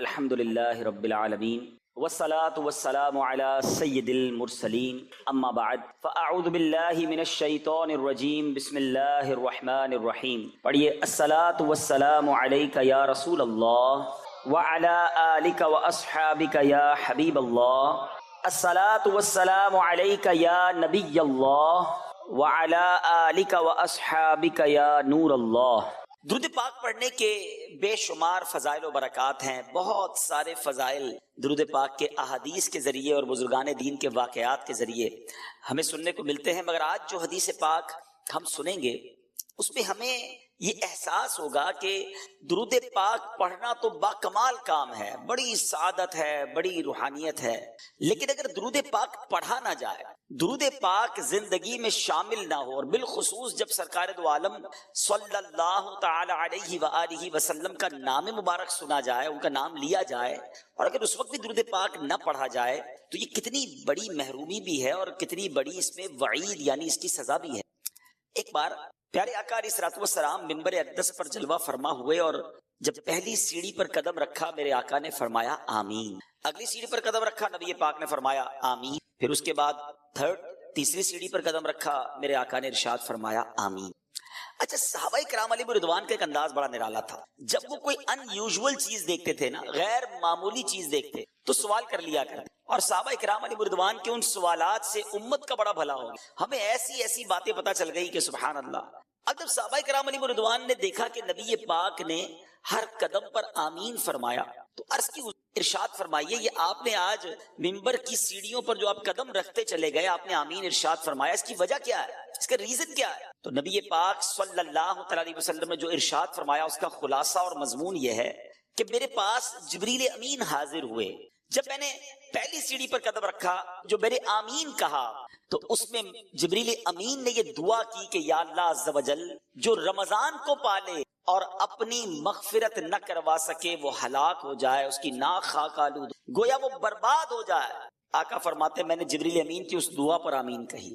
الحمدللہ رب العالمین والصلاة والسلام علی سید المرسلین اما بعد فاعوذ باللہ من الشیطان الرجیم بسم اللہ الرحمن الرحیم. پڑھیے الصلاة والسلام علیک یا رسول اللہ وعلی آلک واصحابک یا حبیب اللہ. الصلاة والسلام علیک یا نبی اللہ وعلی آلک واصحابک یا نور اللہ. درود پاک پڑھنے کے بے شمار فضائل و برکات ہیں. بہت سارے فضائل درود پاک کے احادیث کے ذریعے اور بزرگان دین کے واقعات کے ذریعے ہمیں سننے کو ملتے ہیں، مگر آج جو حدیث پاک ہم سنیں گے اس میں ہمیں یہ احساس ہوگا کہ درود پاک پڑھنا تو باکمال کام ہے، بڑی سعادت ہے، بڑی روحانیت ہے، لیکن اگر درود پاک پڑھا نہ جائے، درود پاک زندگی میں شامل نہ ہو، اور بالخصوص جب سرکار دو عالم صلی اللہ تعالی علیہ وآلہ وسلم کا نام مبارک سنا جائے، ان کا نام لیا جائے، اور اگر اس وقت بھی درود پاک نہ پڑھا جائے تو یہ کتنی بڑی محرومی بھی ہے اور کتنی بڑی اس میں وعید یعنی اس کی سزا بھی ہے. ایک بار پیارے آقا علیہ الصلوۃ والسلام منبر اقدس پر جلوہ فرما ہوئے، اور جب پہلی سیڑھی پر قدم رکھا میرے آقا نے فرمایا آمین. اگلی سیڑھی پر قدم رکھا نبی پاک نے فرمایا آمین. پھر اس کے بعد تیسری سیڑھی پر قدم رکھا میرے آقا نے ارشاد فرمایا آمین. اچھا، صحابہ کرام علیہ رضوان کا ایک انداز بڑا نرالا تھا. جب وہ کوئی ان یوزول چیز دیکھتے تھے نا، غیر معمولی چیز دیکھتے تو سوال کر لیا کرتے، اور صحابہ کرام علیہ رضوان کے ان سوالات سے امت کا بڑا بھلا ہو. ہمیں ایسی ایسی باتیں پتہ چل گئی کہ سبحان اللہ. اب جب صحابہ کرام علیہ رضوان نے دیکھا کہ نبی پاک نے ہر قدم پر آمین فرمایا تو عرض کی ارشاد فرمائیے، یہ آپ نے آج منبر کی سیڑھیوں پر جو آپ قدم رکھتے چلے گئے، آپ نے آمین ارشاد فرمایا، اس کی وجہ کیا ہے، اس کا ریزن کیا ہے؟ تو نبی پاک صلی اللہ علیہ وسلم نے جو ارشاد فرمایا اس کا خلاصہ اور مضمون یہ ہے کہ میرے پاس جبریل امین حاضر ہوئے. جب میں نے پہلی سیڑھی پر قدم رکھا، جو میں نے آمین کہا، تو اس میں جبریل امین نے یہ دعا کی کہ یا اللہ عز و جل، جو رمضان کو پالے اور اپنی مغفرت نہ کروا سکے وہ ہلاک ہو جائے، اس کی ناک خاک آلود، گویا وہ برباد ہو جائے. آقا فرماتے میں نے جبریل امین کی اس دعا پر آمین کہی.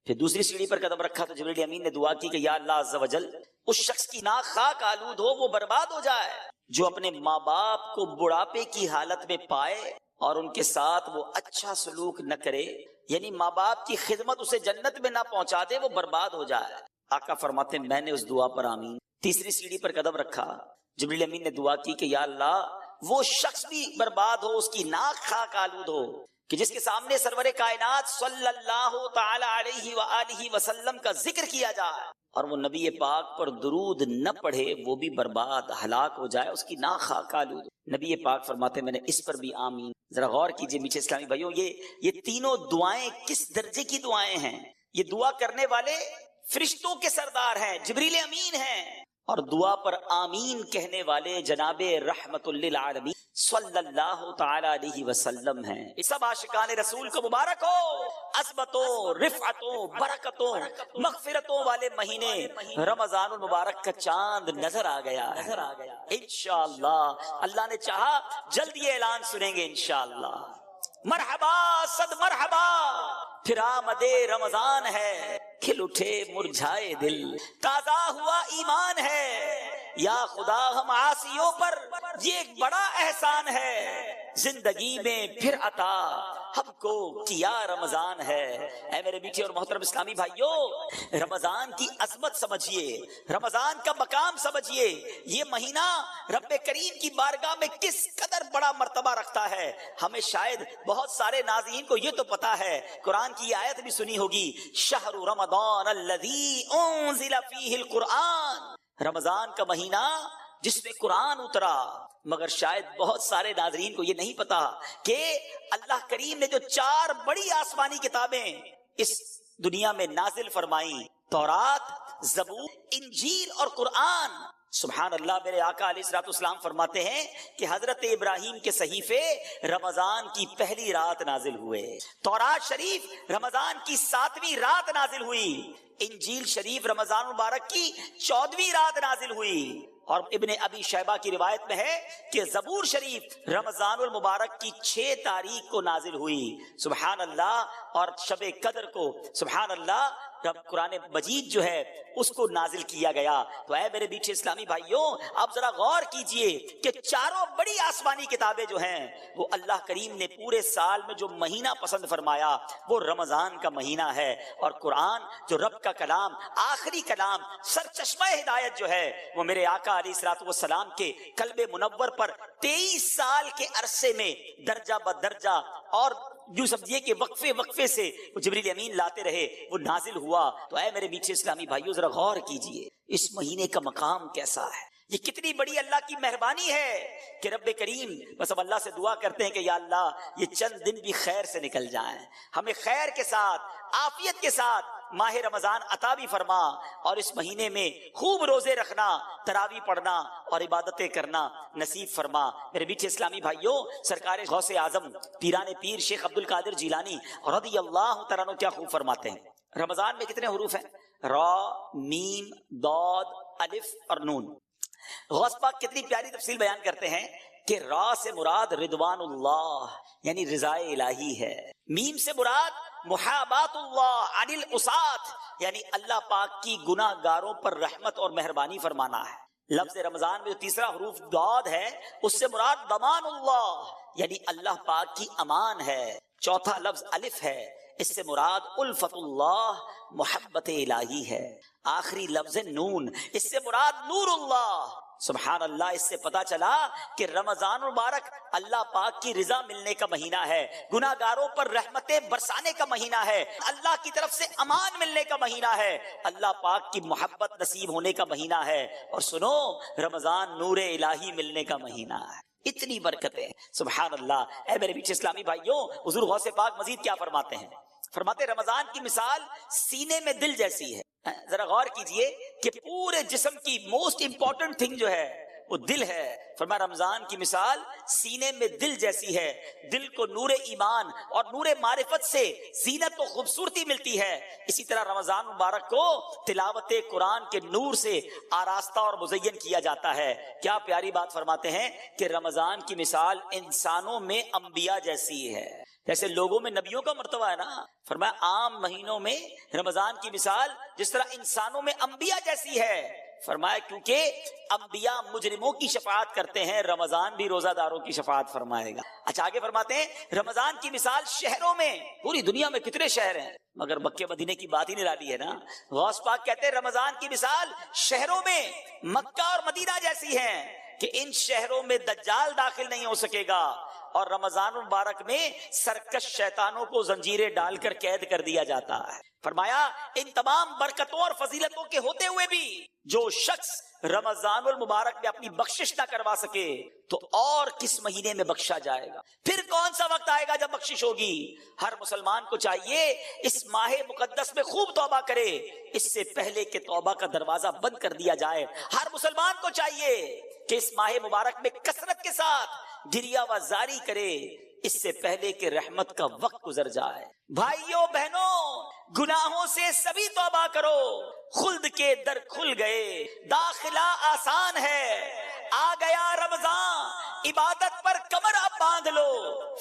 پھر دوسری سیڑھی پر قدم رکھا تو جبریل امین نے دعا کی کہ یا اللہ عز و جل، اس شخص کی ناک خاک آلود ہو، وہ برباد ہو جائے جو اپنے ماں باپ کو بڑھاپے کی حالت میں پائے اور ان کے ساتھ وہ اچھا سلوک نہ کرے، یعنی ماں باپ کی خدمت اسے جنت میں نہ پہنچا دے، وہ برباد ہو جائے. آقا فرماتے میں نے اس دعا پر آمین. تیسری سیڑھی پر قدم رکھا، جبریل امین نے دعا کی کہ یا اللہ، وہ شخص بھی برباد ہو، اس کی ناک خاک آلود ہو کہ جس کے سامنے سرور کائنات صلی اللہ تعالی علیہ وآلہ وسلم کا ذکر کیا جائے اور وہ نبی پاک پر درود نہ پڑھے، وہ بھی برباد ہلاک ہو جائے، اس کی ناک خاک آلود. نبی پاک فرماتے میں نے اس پر بھی آمین. ذرا غور کیجئے میٹھے اسلامی بھائیوں، یہ تینوں دعائیں کس درجے کی دعائیں ہیں. یہ دعا کرنے والے فرشتوں کے سردار ہیں، جبریل امین ہیں، اور دعا پر آمین کہنے والے جناب رحمت للعالمین صلی اللہ تعالی علیہ وسلم ہیں. سب عاشقان رسول کو مبارک ہو. عظمتوں، رفعتوں، برکتوں، مغفرتوں والے مہینے رمضان المبارک کا چاند نظر آ گیا. انشاءاللہ اللہ نے چاہا جلد یہ اعلان سنیں گے انشاءاللہ. مرحبا صد مرحبا، پھر آمد رمضان ہے، کھل اٹھے مرجھائے دل، تازہ ہوا ایمان ہے. یا خدا ہم عاصیوں پر یہ ایک بڑا احسان ہے، زندگی میں پھر عطا ہم کو کیا رمضان ہے. اے میرے میٹھے اور محترم اسلامی بھائیوں، رمضان کی عظمت سمجھیے، رمضان کا مقام سمجھیے. یہ مہینہ رب کریم کی بارگاہ میں کس قدر بڑا مرتبہ رکھتا ہے. ہمیں شاید بہت سارے ناظرین کو یہ تو پتا ہے، قرآن کی آیت بھی سنی ہوگی، شہر رمضان الذی انزل فیہ القرآن، رمضان کا مہینہ جس میں قرآن اترا. مگر شاید بہت سارے ناظرین کو یہ نہیں پتا کہ اللہ کریم نے جو 4 بڑی آسمانی کتابیں اس دنیا میں نازل فرمائیں، تورات، زبور، انجیل اور قرآن. سبحان اللہ، میرے آقا علیہ الصلوۃ والسلام فرماتے ہیں کہ حضرت ابراہیم کے صحیفے رمضان کی پہلی رات نازل ہوئے، تورات شریف رمضان کی 7ویں رات نازل ہوئی، انجیل شریف رمضان مبارک کی 14ویں رات نازل ہوئی، اور ابن ابی شیبہ کی روایت میں ہے کہ زبور شریف رمضان المبارک کی 6 تاریخ کو نازل ہوئی. سبحان اللہ. اور شب قدر کو سبحان اللہ رب قرآن مجید جو ہے اس کو نازل کیا گیا۔ تو اے میرے میٹھے اسلامی بھائیوں، آپ ذرا غور کیجئے کہ چاروں بڑی آسمانی کتابیں جو ہیں وہ اللہ کریم نے پورے سال میں جو مہینہ پسند فرمایا وہ رمضان کا مہینہ ہے، اور قرآن جو رب کا کلام، آخری کلام، سرچشمہ ہدایت جو ہے وہ میرے آقا علیہ الصلوۃ والسلام کے قلب منور پر 23 سال کے عرصے میں درجہ بدرجہ اور یوں سمجھیے کہ وقفے سے وہ جبریل امین لاتے رہے، وہ نازل ہوا۔ تو اے میرے میٹھے اسلامی بھائیوں، ذرا غور کیجئے اس مہینے کا مقام کیسا ہے، یہ کتنی بڑی اللہ کی مہربانی ہے کہ رب کریم، بس اب اللہ سے دعا کرتے ہیں کہ یا اللہ یہ چند دن بھی خیر سے نکل جائیں، ہمیں خیر کے ساتھ، عافیت کے ساتھ ماہ رمضان عطا بھی فرما، اور اس مہینے میں خوب روزے رکھنا، تراویح پڑھنا اور عبادتیں کرنا نصیب فرما۔ میرے میٹھے اسلامی بھائیوں، سرکار غوث اعظم پیران پیر شیخ عبد القادر جیلانی رضی اللہ تعالیٰ عنہ کیا خوب فرماتے ہیں۔ رمضان میں کتنے حروف ہیں؟ را، میم، ضاد، الف اور نون۔ غوث پاک کتنی پیاری تفصیل بیان کرتے ہیں کہ را سے مراد رضوان اللہ یعنی رضا الہی ہے، میم سے مراد محابات اللہ عن العصاة یعنی اللہ پاک کی گناہ گاروں پر رحمت اور مہربانی فرمانا ہے۔ لفظ رمضان میں جو تیسرا حروف ضاد ہے اس سے مراد ضمان اللہ یعنی اللہ پاک کی امان ہے۔ چوتھا لفظ الف ہے، اس سے مراد الفت اللہ محبت الہی ہے۔ آخری لفظ نون، اس سے مراد نور اللہ۔ سبحان اللہ، اس سے پتا چلا کہ رمضان مبارک اللہ پاک کی رضا ملنے کا مہینہ ہے، گناہ گاروں پر رحمتیں برسانے کا مہینہ ہے، اللہ کی طرف سے امان ملنے کا مہینہ ہے، اللہ پاک کی محبت نصیب ہونے کا مہینہ ہے، اور سنو رمضان نور الہی ملنے کا مہینہ ہے۔ اتنی برکتیں، سبحان اللہ۔ اے میرے پیچھے اسلامی بھائیوں، حضور غوث پاک مزید کیا فرماتے ہیں؟ فرماتے رمضان کی مثال سینے میں دل جیسی ہے۔ ذرا غور کیجئے کہ پورے جسم کی موسٹ امپورٹنٹ تھنگ جو ہے وہ دل ہے۔ فرمایا رمضان کی مثال سینے میں دل جیسی ہے، دل کو نور ایمان اور نور معرفت سے زینت و خوبصورتی ملتی ہے، اسی طرح رمضان مبارک کو تلاوت قرآن کے نور سے آراستہ اور مزین کیا جاتا ہے۔ کیا پیاری بات فرماتے ہیں کہ رمضان کی مثال انسانوں میں انبیاء جیسی ہے، جیسے لوگوں میں نبیوں کا مرتبہ ہے نا، فرمایا عام مہینوں میں رمضان کی مثال جس طرح انسانوں میں انبیاء جیسی ہے۔ فرمایا کیونکہ انبیاء مجرموں کی شفاعت کرتے ہیں، رمضان بھی روزہ داروں کی شفاعت فرمائے گا۔ اچھا آگے فرماتے ہیں رمضان کی مثال شہروں میں، پوری دنیا میں کتنے شہر ہیں مگر مکہ مدینے کی بات ہی نرالی ہے نا۔ غوث پاک کہتے ہیں رمضان کی مثال شہروں میں مکہ اور مدینہ جیسی ہے کہ ان شہروں میں دجال داخل نہیں ہو سکے گا، اور رمضان مبارک میں سرکش شیطانوں کو زنجیریں ڈال کر قید کر دیا جاتا ہے۔ فرمایا ان تمام برکتوں اور فضیلتوں کے ہوتے ہوئے بھی جو شخص رمضان المبارک میں اپنی بخشش نہ کروا سکے تو اور کس مہینے میں بخشا جائے گا؟ پھر کون سا وقت آئے گا جب بخشش ہوگی؟ ہر مسلمان کو چاہیے اس ماہ مقدس میں خوب توبہ کرے، اس سے پہلے کہ توبہ کا دروازہ بند کر دیا جائے۔ ہر مسلمان کو چاہیے کہ اس ماہ مبارک میں کثرت کے ساتھ گریہ و زاری کرے، اس سے پہلے کہ رحمت کا وقت گزر جائے۔ بھائیوں بہنوں، گناہوں سے سبھی توبہ کرو، خلد کے در کھل گئے، داخلہ آسان ہے، آ گیا رمضان، عبادت پر کمر اب باندھ لو،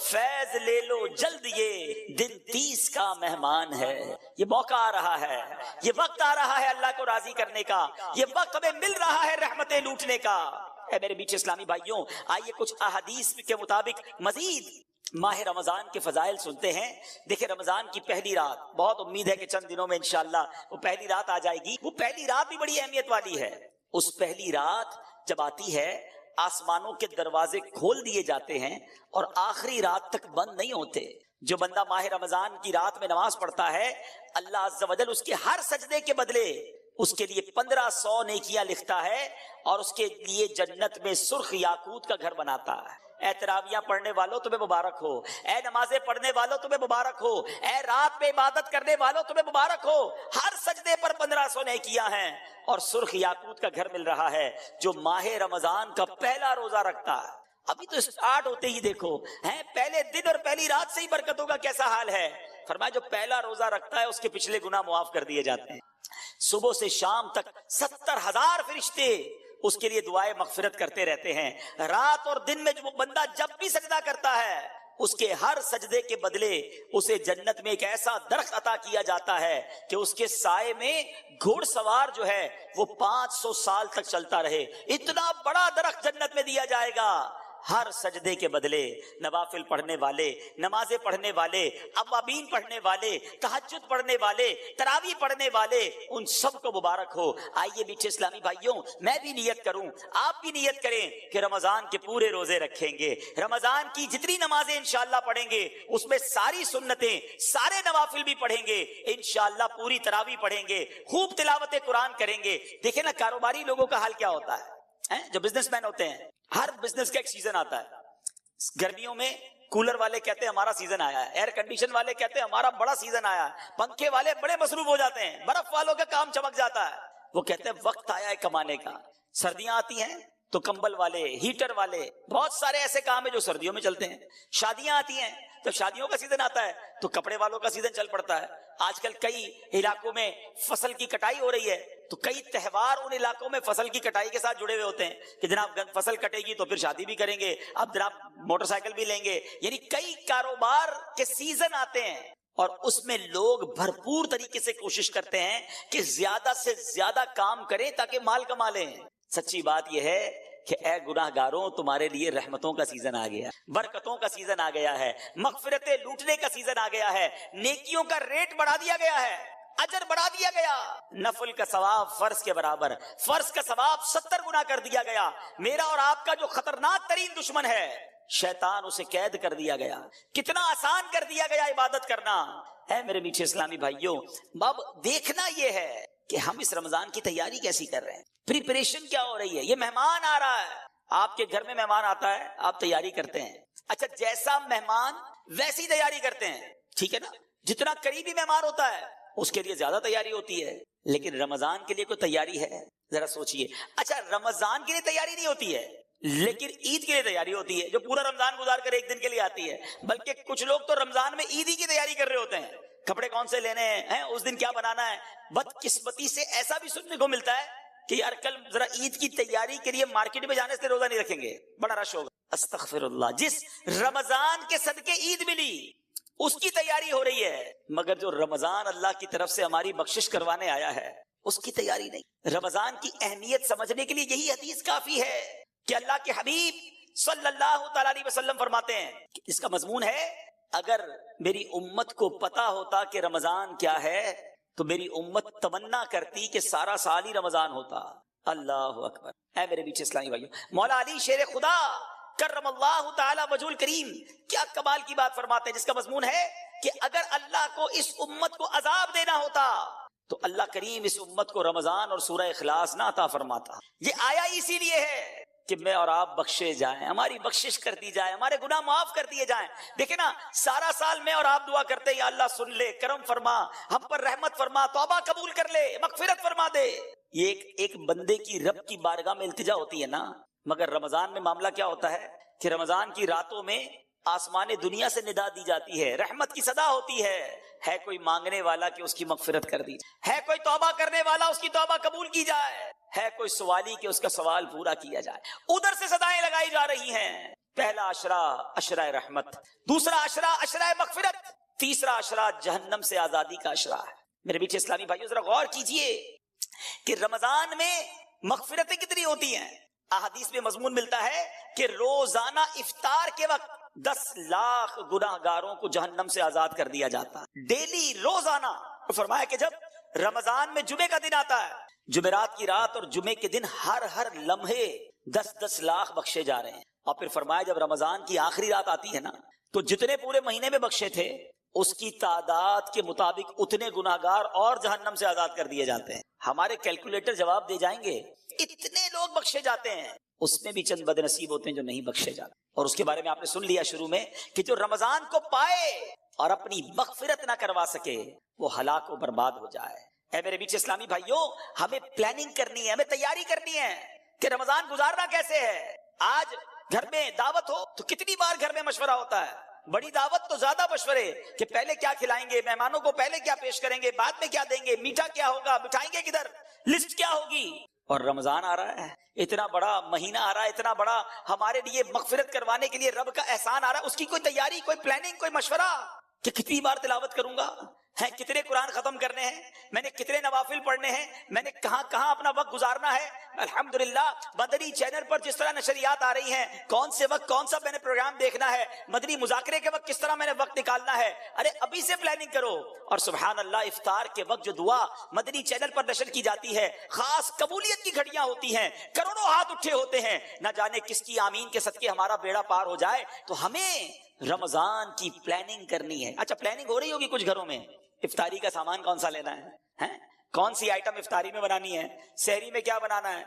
فیض لے لو جلد، یہ دن 30 کا مہمان ہے۔ یہ موقع آ رہا ہے، یہ وقت آ رہا ہے اللہ کو راضی کرنے کا، یہ وقت ہمیں مل رہا ہے رحمتیں لوٹنے کا۔ اے میرے بیچ اسلامی بھائیوں، آئیے کچھ احادیث کے مطابق مزید ماہ رمضان کے فضائل سنتے ہیں۔ دیکھیں رمضان کی پہلی رات، بہت امید ہے کہ چند دنوں میں انشاءاللہ وہ پہلی رات آ جائے گی۔ وہ پہلی رات بھی بڑی اہمیت والی ہے۔ اس پہلی رات جب آتی ہے آسمانوں کے دروازے کھول دیے جاتے ہیں اور آخری رات تک بند نہیں ہوتے۔ جو بندہ ماہ رمضان کی رات میں نماز پڑھتا ہے اللہ عز و جل اس کے ہر سجدے کے بدلے اس کے لیے 1500 نیکیاں لکھتا ہے اور اس کے لیے جنت میں سرخ یاقوت کا گھر بناتا ہے۔ اے تراویاں پڑھنے والوں تمہیں مبارک ہو، اے نمازیں پڑھنے والوں تمہیں مبارک ہو، اے رات میں عبادت کرنے والوں تمہیں مبارک ہو، ہر سجدے پر 1500 نیکیاں ہیں اور سرخ یاقوت کا گھر مل رہا ہے۔ جو ماہ رمضان کا پہلا روزہ رکھتا ہے، ابھی تو اسٹارٹ ہوتے ہی دیکھو ہیں پہلے دن اور پہلی رات سے ہی برکتوں کا کیسا حال ہے۔ فرمایا جو پہلا روزہ رکھتا ہے اس کے پچھلے گناہ معاف کر دیے جاتے ہیں۔ صبح سے شام تک 70,000 فرشتے اس کے لیے دعائیں مغفرت کرتے رہتے ہیں۔ رات اور دن میں جو بندہ جب بھی سجدہ کرتا ہے اس کے ہر سجدے کے بدلے اسے جنت میں ایک ایسا درخت عطا کیا جاتا ہے کہ اس کے سائے میں گھوڑ سوار جو ہے وہ 500 سال تک چلتا رہے. اتنا بڑا درخت جنت میں دیا جائے گا. ہر سجدے کے بدلے نوافل پڑھنے والے، نمازیں پڑھنے والے، اوابین پڑھنے والے، تہجد پڑھنے والے، تراویح پڑھنے والے، ان سب کو مبارک ہو. آئیے میٹھے اسلامی بھائیوں، میں بھی نیت کروں، آپ بھی نیت کریں کہ رمضان کے پورے روزے رکھیں گے. رمضان کی جتنی نمازیں انشاءاللہ پڑھیں گے اس میں ساری سنتیں، سارے نوافل بھی پڑھیں گے انشاءاللہ. پوری تراویح پڑھیں گے، خوب تلاوت قرآن کریں گے. دیکھیں نا کاروباری لوگوں کا حال کیا ہوتا ہے، جو بزنس مین ہوتے ہیں. ہر بزنس کا ایک سیزن آتا ہے. گرمیوں میں کولر والے کہتے ہیں ہمارا سیزن آیا ہے، ایئر کنڈیشن والے کہتے ہیں ہمارا بڑا سیزن آیا ہے، پنکھے والے بڑے مصروف ہو جاتے ہیں، برف والوں کا کام چمک جاتا ہے، وہ کہتے ہیں وقت آیا ہے کمانے کا. سردیاں آتی ہیں تو کمبل والے، ہیٹر والے، بہت سارے ایسے کام ہیں جو سردیوں میں چلتے ہیں. شادیاں آتی ہیں تو شادیوں کا سیزن آتا ہے تو کپڑے والوں کا سیزن چل پڑتا ہے. آج کل کئی علاقوں میں فصل کی کٹائی ہو رہی ہے تو کئی تہوار ان علاقوں میں فصل کی کٹائی کے ساتھ جڑے ہوئے ہوتے ہیں کہ جناب فصل کٹے گی تو پھر شادی بھی کریں گے، اب جناب موٹر سائیکل بھی لیں گے. یعنی کئی کاروبار کے سیزن آتے ہیں اور اس میں لوگ بھرپور طریقے سے کوشش کرتے ہیں کہ زیادہ سے زیادہ کام کریں تاکہ مال کما لیں. سچی بات یہ ہے کہ اے گناہ گاروں، تمہارے لیے رحمتوں کا سیزن آ گیا، برکتوں کا سیزن آ گیا ہے، مغفرتیں لوٹنے کا سیزن آ گیا ہے، نیکیوں کا ریٹ بڑھا دیا گیا ہے، اجر بڑھا دیا گیا. نفل کا ثواب فرض کے برابر، فرض کا ثواب 70 گنا کر دیا گیا. میرا اور آپ کا جو خطرناک ترین دشمن ہے شیطان، اسے قید کر دیا گیا. کتنا آسان کر دیا گیا عبادت کرنا ہے. میرے میٹھے اسلامی بھائیوں، اب دیکھنا یہ ہے کہ ہم اس رمضان کی تیاری کیسی کر رہے ہیں، پریپریشن کیا ہو رہی ہے. یہ مہمان آ رہا ہے، آپ کے گھر میں مہمان آتا ہے، آپ تیاری کرتے ہیں. اچھا، جیسا مہمان ویسی تیاری کرتے ہیں، ٹھیک ہے نا. جتنا قریبی مہمان ہوتا ہے اس کے لیے زیادہ تیاری ہوتی ہے. لیکن رمضان کے لیے کوئی تیاری ہے؟ ذرا سوچئے. اچھا، رمضان کے لیے تیاری نہیں ہوتی ہے لیکن عید کے لیے تیاری ہوتی ہے، جو پورا رمضان گزار کر ایک دن کے لیے آتی ہے. بلکہ کچھ لوگ تو رمضان میں عید ہی کی تیاری کر رہے ہوتے ہیں، کپڑے کون سے لینے ہیں، اس دن کیا بنانا ہے. بدقسمتی سے ایسا بھی سننے کو ملتا ہے کہ یار کل ذرا عید کی تیاری کے لیے مارکیٹ میں جانے سے روزہ نہیں رکھیں گے، بڑا رش ہوگا. استغفر اللہ. جس رمضان کے صدقے عید ملی اس کی تیاری ہو رہی ہے، مگر جو رمضان اللہ کی طرف سے ہماری بخشش کروانے آیا ہے اس کی تیاری نہیں. رمضان کی اہمیت سمجھنے کے لیے یہی حدیث کافی ہے کہ اللہ کے حبیب صلی اللہ تعالی علیہ وسلم فرماتے ہیں کہ اس کا مضمون ہے، اگر میری امت کو پتا ہوتا کہ رمضان کیا ہے تو میری امت تمنا کرتی کہ سارا سال ہی رمضان ہوتا. اللہ اکبر. اے میرے بیچ اسلامی بھائیوں، مولا علی شیر خدا کرم اللہ تعالی وجہ الکریم کیا کمال کی بات فرماتے ہیں، جس کا مضمون ہے کہ اگر اللہ کو اس امت کو عذاب دینا ہوتا تو اللہ کریم اس امت کو رمضان اور سورہ اخلاص نہ عطا فرماتا. یہ آیا اسی لیے ہے کہ میں اور آپ بخشے جائیں، ہماری بخشش کر دی جائے، ہمارے گناہ معاف کر دیے جائیں. دیکھیں نا، سارا سال میں اور آپ دعا کرتے ہیں یا اللہ سن لے، کرم فرما، ہم پر رحمت فرما، توبہ قبول کر لے، مغفرت فرما دے. یہ ایک بندے کی رب کی بارگاہ میں التجا ہوتی ہے نا. مگر رمضان میں معاملہ کیا ہوتا ہے کہ رمضان کی راتوں میں آسمان دنیا سے ندا دی جاتی ہے، رحمت کی صدا ہوتی ہے کوئی مانگنے والا کہ اس کی مغفرت کر دی جائے، ہے کوئی توبہ کرنے والا اس کی توبہ قبول کی جائے، ہے کوئی سوالی کہ اس کا سوال پورا کیا جائے. ادھر سے صدائیں لگائی جا رہی ہیں. پہلا عشرہ عشرہ رحمت، دوسرا عشرہ عشرہ مغفرت، تیسرا عشرہ جہنم سے آزادی کا عشرہ ہے. میرے بیٹے اسلامی بھائیوں، ذرا غور کیجئے کہ رمضان میں مغفرتیں کتنی ہوتی ہیں. احادیث میں مضمون ملتا ہے کہ روزانہ افطار کے وقت 10 لاکھ گناہ گاروں کو جہنم سے آزاد کر دیا جاتا ہے. ڈیلی، روزانہ. فرمایا کہ جب رمضان میں جمعے کا دن آتا ہے، جمعرات کی رات اور جمعے کے دن ہر لمحے 10 لاکھ بخشے جا رہے ہیں. اور پھر فرمایا جب رمضان کی آخری رات آتی ہے نا تو جتنے پورے مہینے میں بخشے تھے اس کی تعداد کے مطابق اتنے گناہگار اور جہنم سے آزاد کر دیے جاتے ہیں. ہمارے کیلکولیٹر جواب دے جائیں گے اتنے لوگ بخشے جاتے ہیں، اس میں بھی چند بد نصیب ہوتے ہیں جو نہیں بخشے جاتے. اور اس کے بارے میں آپ نے سن لیا شروع میں کہ جو رمضان کو پائے اور اپنی مغفرت نہ کروا سکے وہ ہلاک و برباد ہو جائے. اے میرے بیچ اسلامی بھائیوں، ہمیں پلاننگ کرنی ہے، ہمیں تیاری کرنی ہے کہ رمضان گزارنا کیسے ہے. آج گھر میں دعوت ہو تو کتنی بار گھر میں مشورہ ہوتا ہے بڑی دعوت تو زیادہ مشورے کہ پہلے کیا کھلائیں گے، مہمانوں کو پہلے کیا پیش کریں گے، بعد میں کیا دیں گے، میٹھا کیا ہوگا، بٹھائیں گے کدھر، لسٹ کیا ہوگی. اور رمضان آ رہا ہے، اتنا بڑا مہینہ آ رہا ہے، اتنا بڑا ہمارے لیے مغفرت کروانے کے لیے رب کا احسان آ رہا ہے، اس کی کوئی تیاری، کوئی پلاننگ، کوئی مشورہ کہ کتنی بار تلاوت کروں گا، ہے کتنے قرآن ختم کرنے ہیں، میں نے کتنے نوافل پڑھنے ہیں، میں نے کہاں کہاں اپنا وقت گزارنا ہے. الحمدللہ مدنی چینل پر جس طرح نشریات آ رہی ہیں، کون سے وقت کون سا میں نے پروگرام دیکھنا ہے، مدنی مذاکرے کے وقت کس طرح میں نے وقت نکالنا ہے. ارے ابھی سے پلاننگ کرو. اور سبحان اللہ افطار کے وقت جو دعا مدنی چینل پر نشر کی جاتی ہے، خاص قبولیت کی گھڑیاں ہوتی ہیں، کروڑوں ہاتھ اٹھے ہوتے ہیں، نہ جانے کس کی آمین کے صدقے ہمارا بیڑا پار ہو جائے. تو ہمیں رمضان کی پلاننگ کرنی ہے. اچھا پلاننگ ہو رہی ہوگی کچھ گھروں میں، افطاری کا سامان کون سا لینا ہے، کون سی آئٹم افطاری میں بنانی ہے، سحری میں کیا بنانا ہے.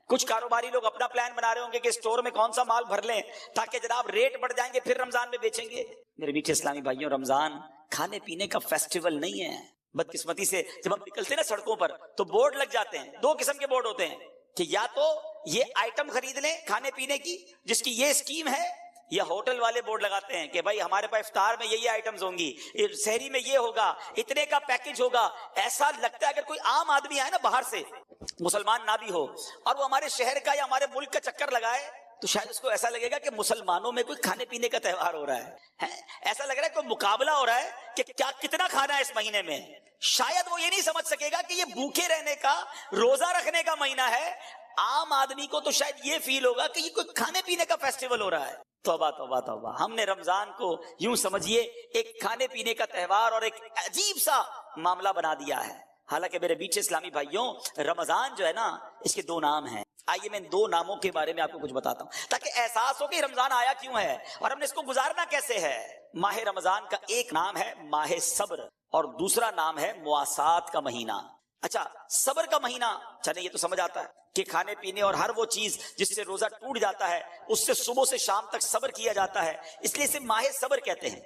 کچھ کاروباری لوگ اپنا پلان بنا رہے ہوں گے کہ اسٹور میں کون سا مال بھر لیں تاکہ جناب ریٹ بڑھ جائیں گے پھر رمضان میں بیچیں گے. میرے میٹھے اسلامی بھائیوں، رمضان کھانے پینے کا فیسٹیول نہیں ہے. بدقسمتی سے جب ہم نکلتے ہیں نا سڑکوں پر تو بورڈ لگ جاتے ہیں، دو قسم کے بورڈ ہوتے ہیں کہ یا تو یہ آئٹم خرید لیں کھانے پینے کی جس کی یہ اسکیم ہے، یا ہوٹل والے بورڈ لگاتے ہیں کہ بھائی ہمارے پاس افطار میں یہ آئٹمز ہوں گی، سحری میں یہ ہوگا، اتنے کا پیکج ہوگا. ایسا لگتا ہے اگر کوئی عام آدمی آئے نا باہر سے، مسلمان نہ بھی ہو، اور وہ ہمارے شہر کا یا ہمارے ملک کا چکر لگائے تو شاید اس کو ایسا لگے گا کہ مسلمانوں میں کوئی کھانے پینے کا تہوار ہو رہا ہے. ایسا لگ رہا ہے کوئی مقابلہ ہو رہا ہے کہ کیا کتنا کھانا ہے اس مہینے میں. شاید وہ یہ نہیں سمجھ سکے گا کہ یہ بھوکے رہنے کا، روزہ رکھنے کا مہینہ ہے. عام آدمی کو تو شاید یہ فیل ہوگا کہ یہ کوئی کھانے پینے کا فیسٹیول ہو رہا ہے. توبہ توبہ توبہ، ہم نے رمضان کو یوں سمجھیے ایک کھانے پینے کا تہوار اور ایک عجیب سا معاملہ بنا دیا ہے. حالانکہ میرے بیچ اسلامی بھائیوں، رمضان جو ہے نا اس کے دو نام ہیں. آئیے میں ان دو ناموں کے بارے میں آپ کو کچھ بتاتا ہوں تاکہ احساس ہو کہ رمضان آیا کیوں ہے اور ہم نے اس کو گزارنا کیسے ہے. ماہ رمضان کا ایک نام ہے ماہ صبر اور دوسرا نام ہے مواسات کا مہینہ. اچھا صبر کا مہینہ، چلے یہ تو سمجھ آتا ہے کہ کھانے پینے اور ہر وہ چیز جس سے روزہ ٹوٹ جاتا ہے اس سے صبح سے شام تک صبر کیا جاتا ہے، اس لیے اسے ماہ صبر کہتے ہیں.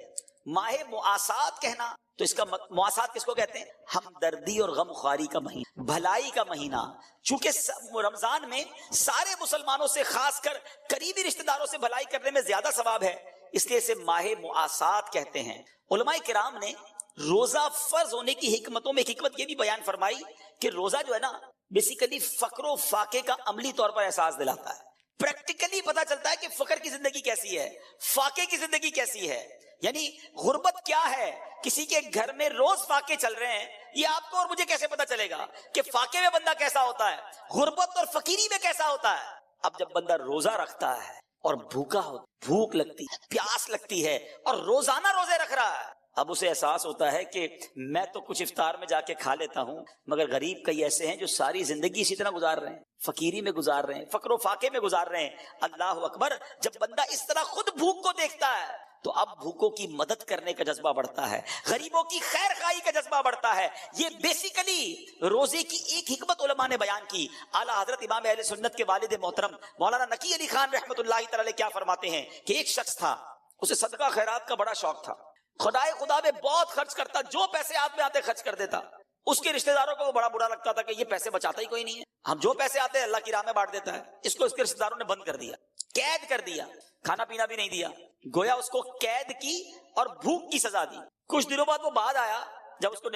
ماہ مواسات کہنا تو اس کا مواسات کس کو کہتے ہیں؟ ہمدردی اور غم خواری کا مہینہ، بھلائی کا مہینہ. چونکہ رمضان میں سارے مسلمانوں سے، خاص کر قریبی رشتہ داروں سے بھلائی کرنے میں زیادہ ثواب ہے، اس لیے اسے ماہ مواسات کہتے ہیں. علماء کرام نے روزہ فرض ہونے کی حکمتوں میں ایک حکمت یہ بھی بیان فرمائی کہ روزہ جو ہے نا بیسیکلی فقر و فاقے کا عملی طور پر احساس دلاتا ہے. پریکٹیکلی پتا چلتا ہے کہ فقر کی زندگی کیسی ہے، فاقے کی زندگی کیسی ہے. یعنی غربت کیا ہے، کسی کے گھر میں روز فاقے چل رہے ہیں، یہ آپ کو اور مجھے کیسے پتا چلے گا کہ فاقے میں بندہ کیسا ہوتا ہے، غربت اور فقیری میں کیسا ہوتا ہے. اب جب بندہ روزہ رکھتا ہے اور بھوکا ہو، بھوک لگتی ہے، پیاس لگتی ہے اور روزانہ روزے رکھ رہا ہے، اب اسے احساس ہوتا ہے کہ میں تو کچھ افطار میں جا کے کھا لیتا ہوں، مگر غریب کئی ایسے ہیں جو ساری زندگی اسی طرح گزار رہے ہیں، فقیری میں گزار رہے ہیں، فقر و فاقے میں گزار رہے ہیں. اللہ اکبر. جب بندہ اس طرح خود بھوک کو دیکھتا ہے تو اب بھوکوں کی مدد کرنے کا جذبہ بڑھتا ہے، غریبوں کی خیر خواہی کا جذبہ بڑھتا ہے. یہ بیسیکلی روزے کی ایک حکمت علماء نے بیان کی. اعلیٰ حضرت امام اہل سنت کے والد محترم مولانا نقی علی خان رحمۃ اللہ تعالی کیا فرماتے ہیں کہ ایک شخص تھا، اسے صدقہ خیرات کا بڑا شوق تھا، خدا میں بہت خرچ کرتا، جو پیسے ہاتھ میں آتے خرچ کر دیتا. اس کے رشتہ داروں کو وہ بڑا برا لگتا تھا کہ یہ پیسے بچاتا ہی کوئی نہیں ہے، ہم جو پیسے آتے ہیں اللہ کی راہ میں بانٹ دیتا ہے. اس کو اس کے رشتہ داروں نے بند کر دیا، قید کر دیا، کھانا پینا بھی نہیں دیا، گویا اس کو قید کی اور بھوک کی سزا دی. کچھ دنوں بعد وہ بعد آیا، جب اس کو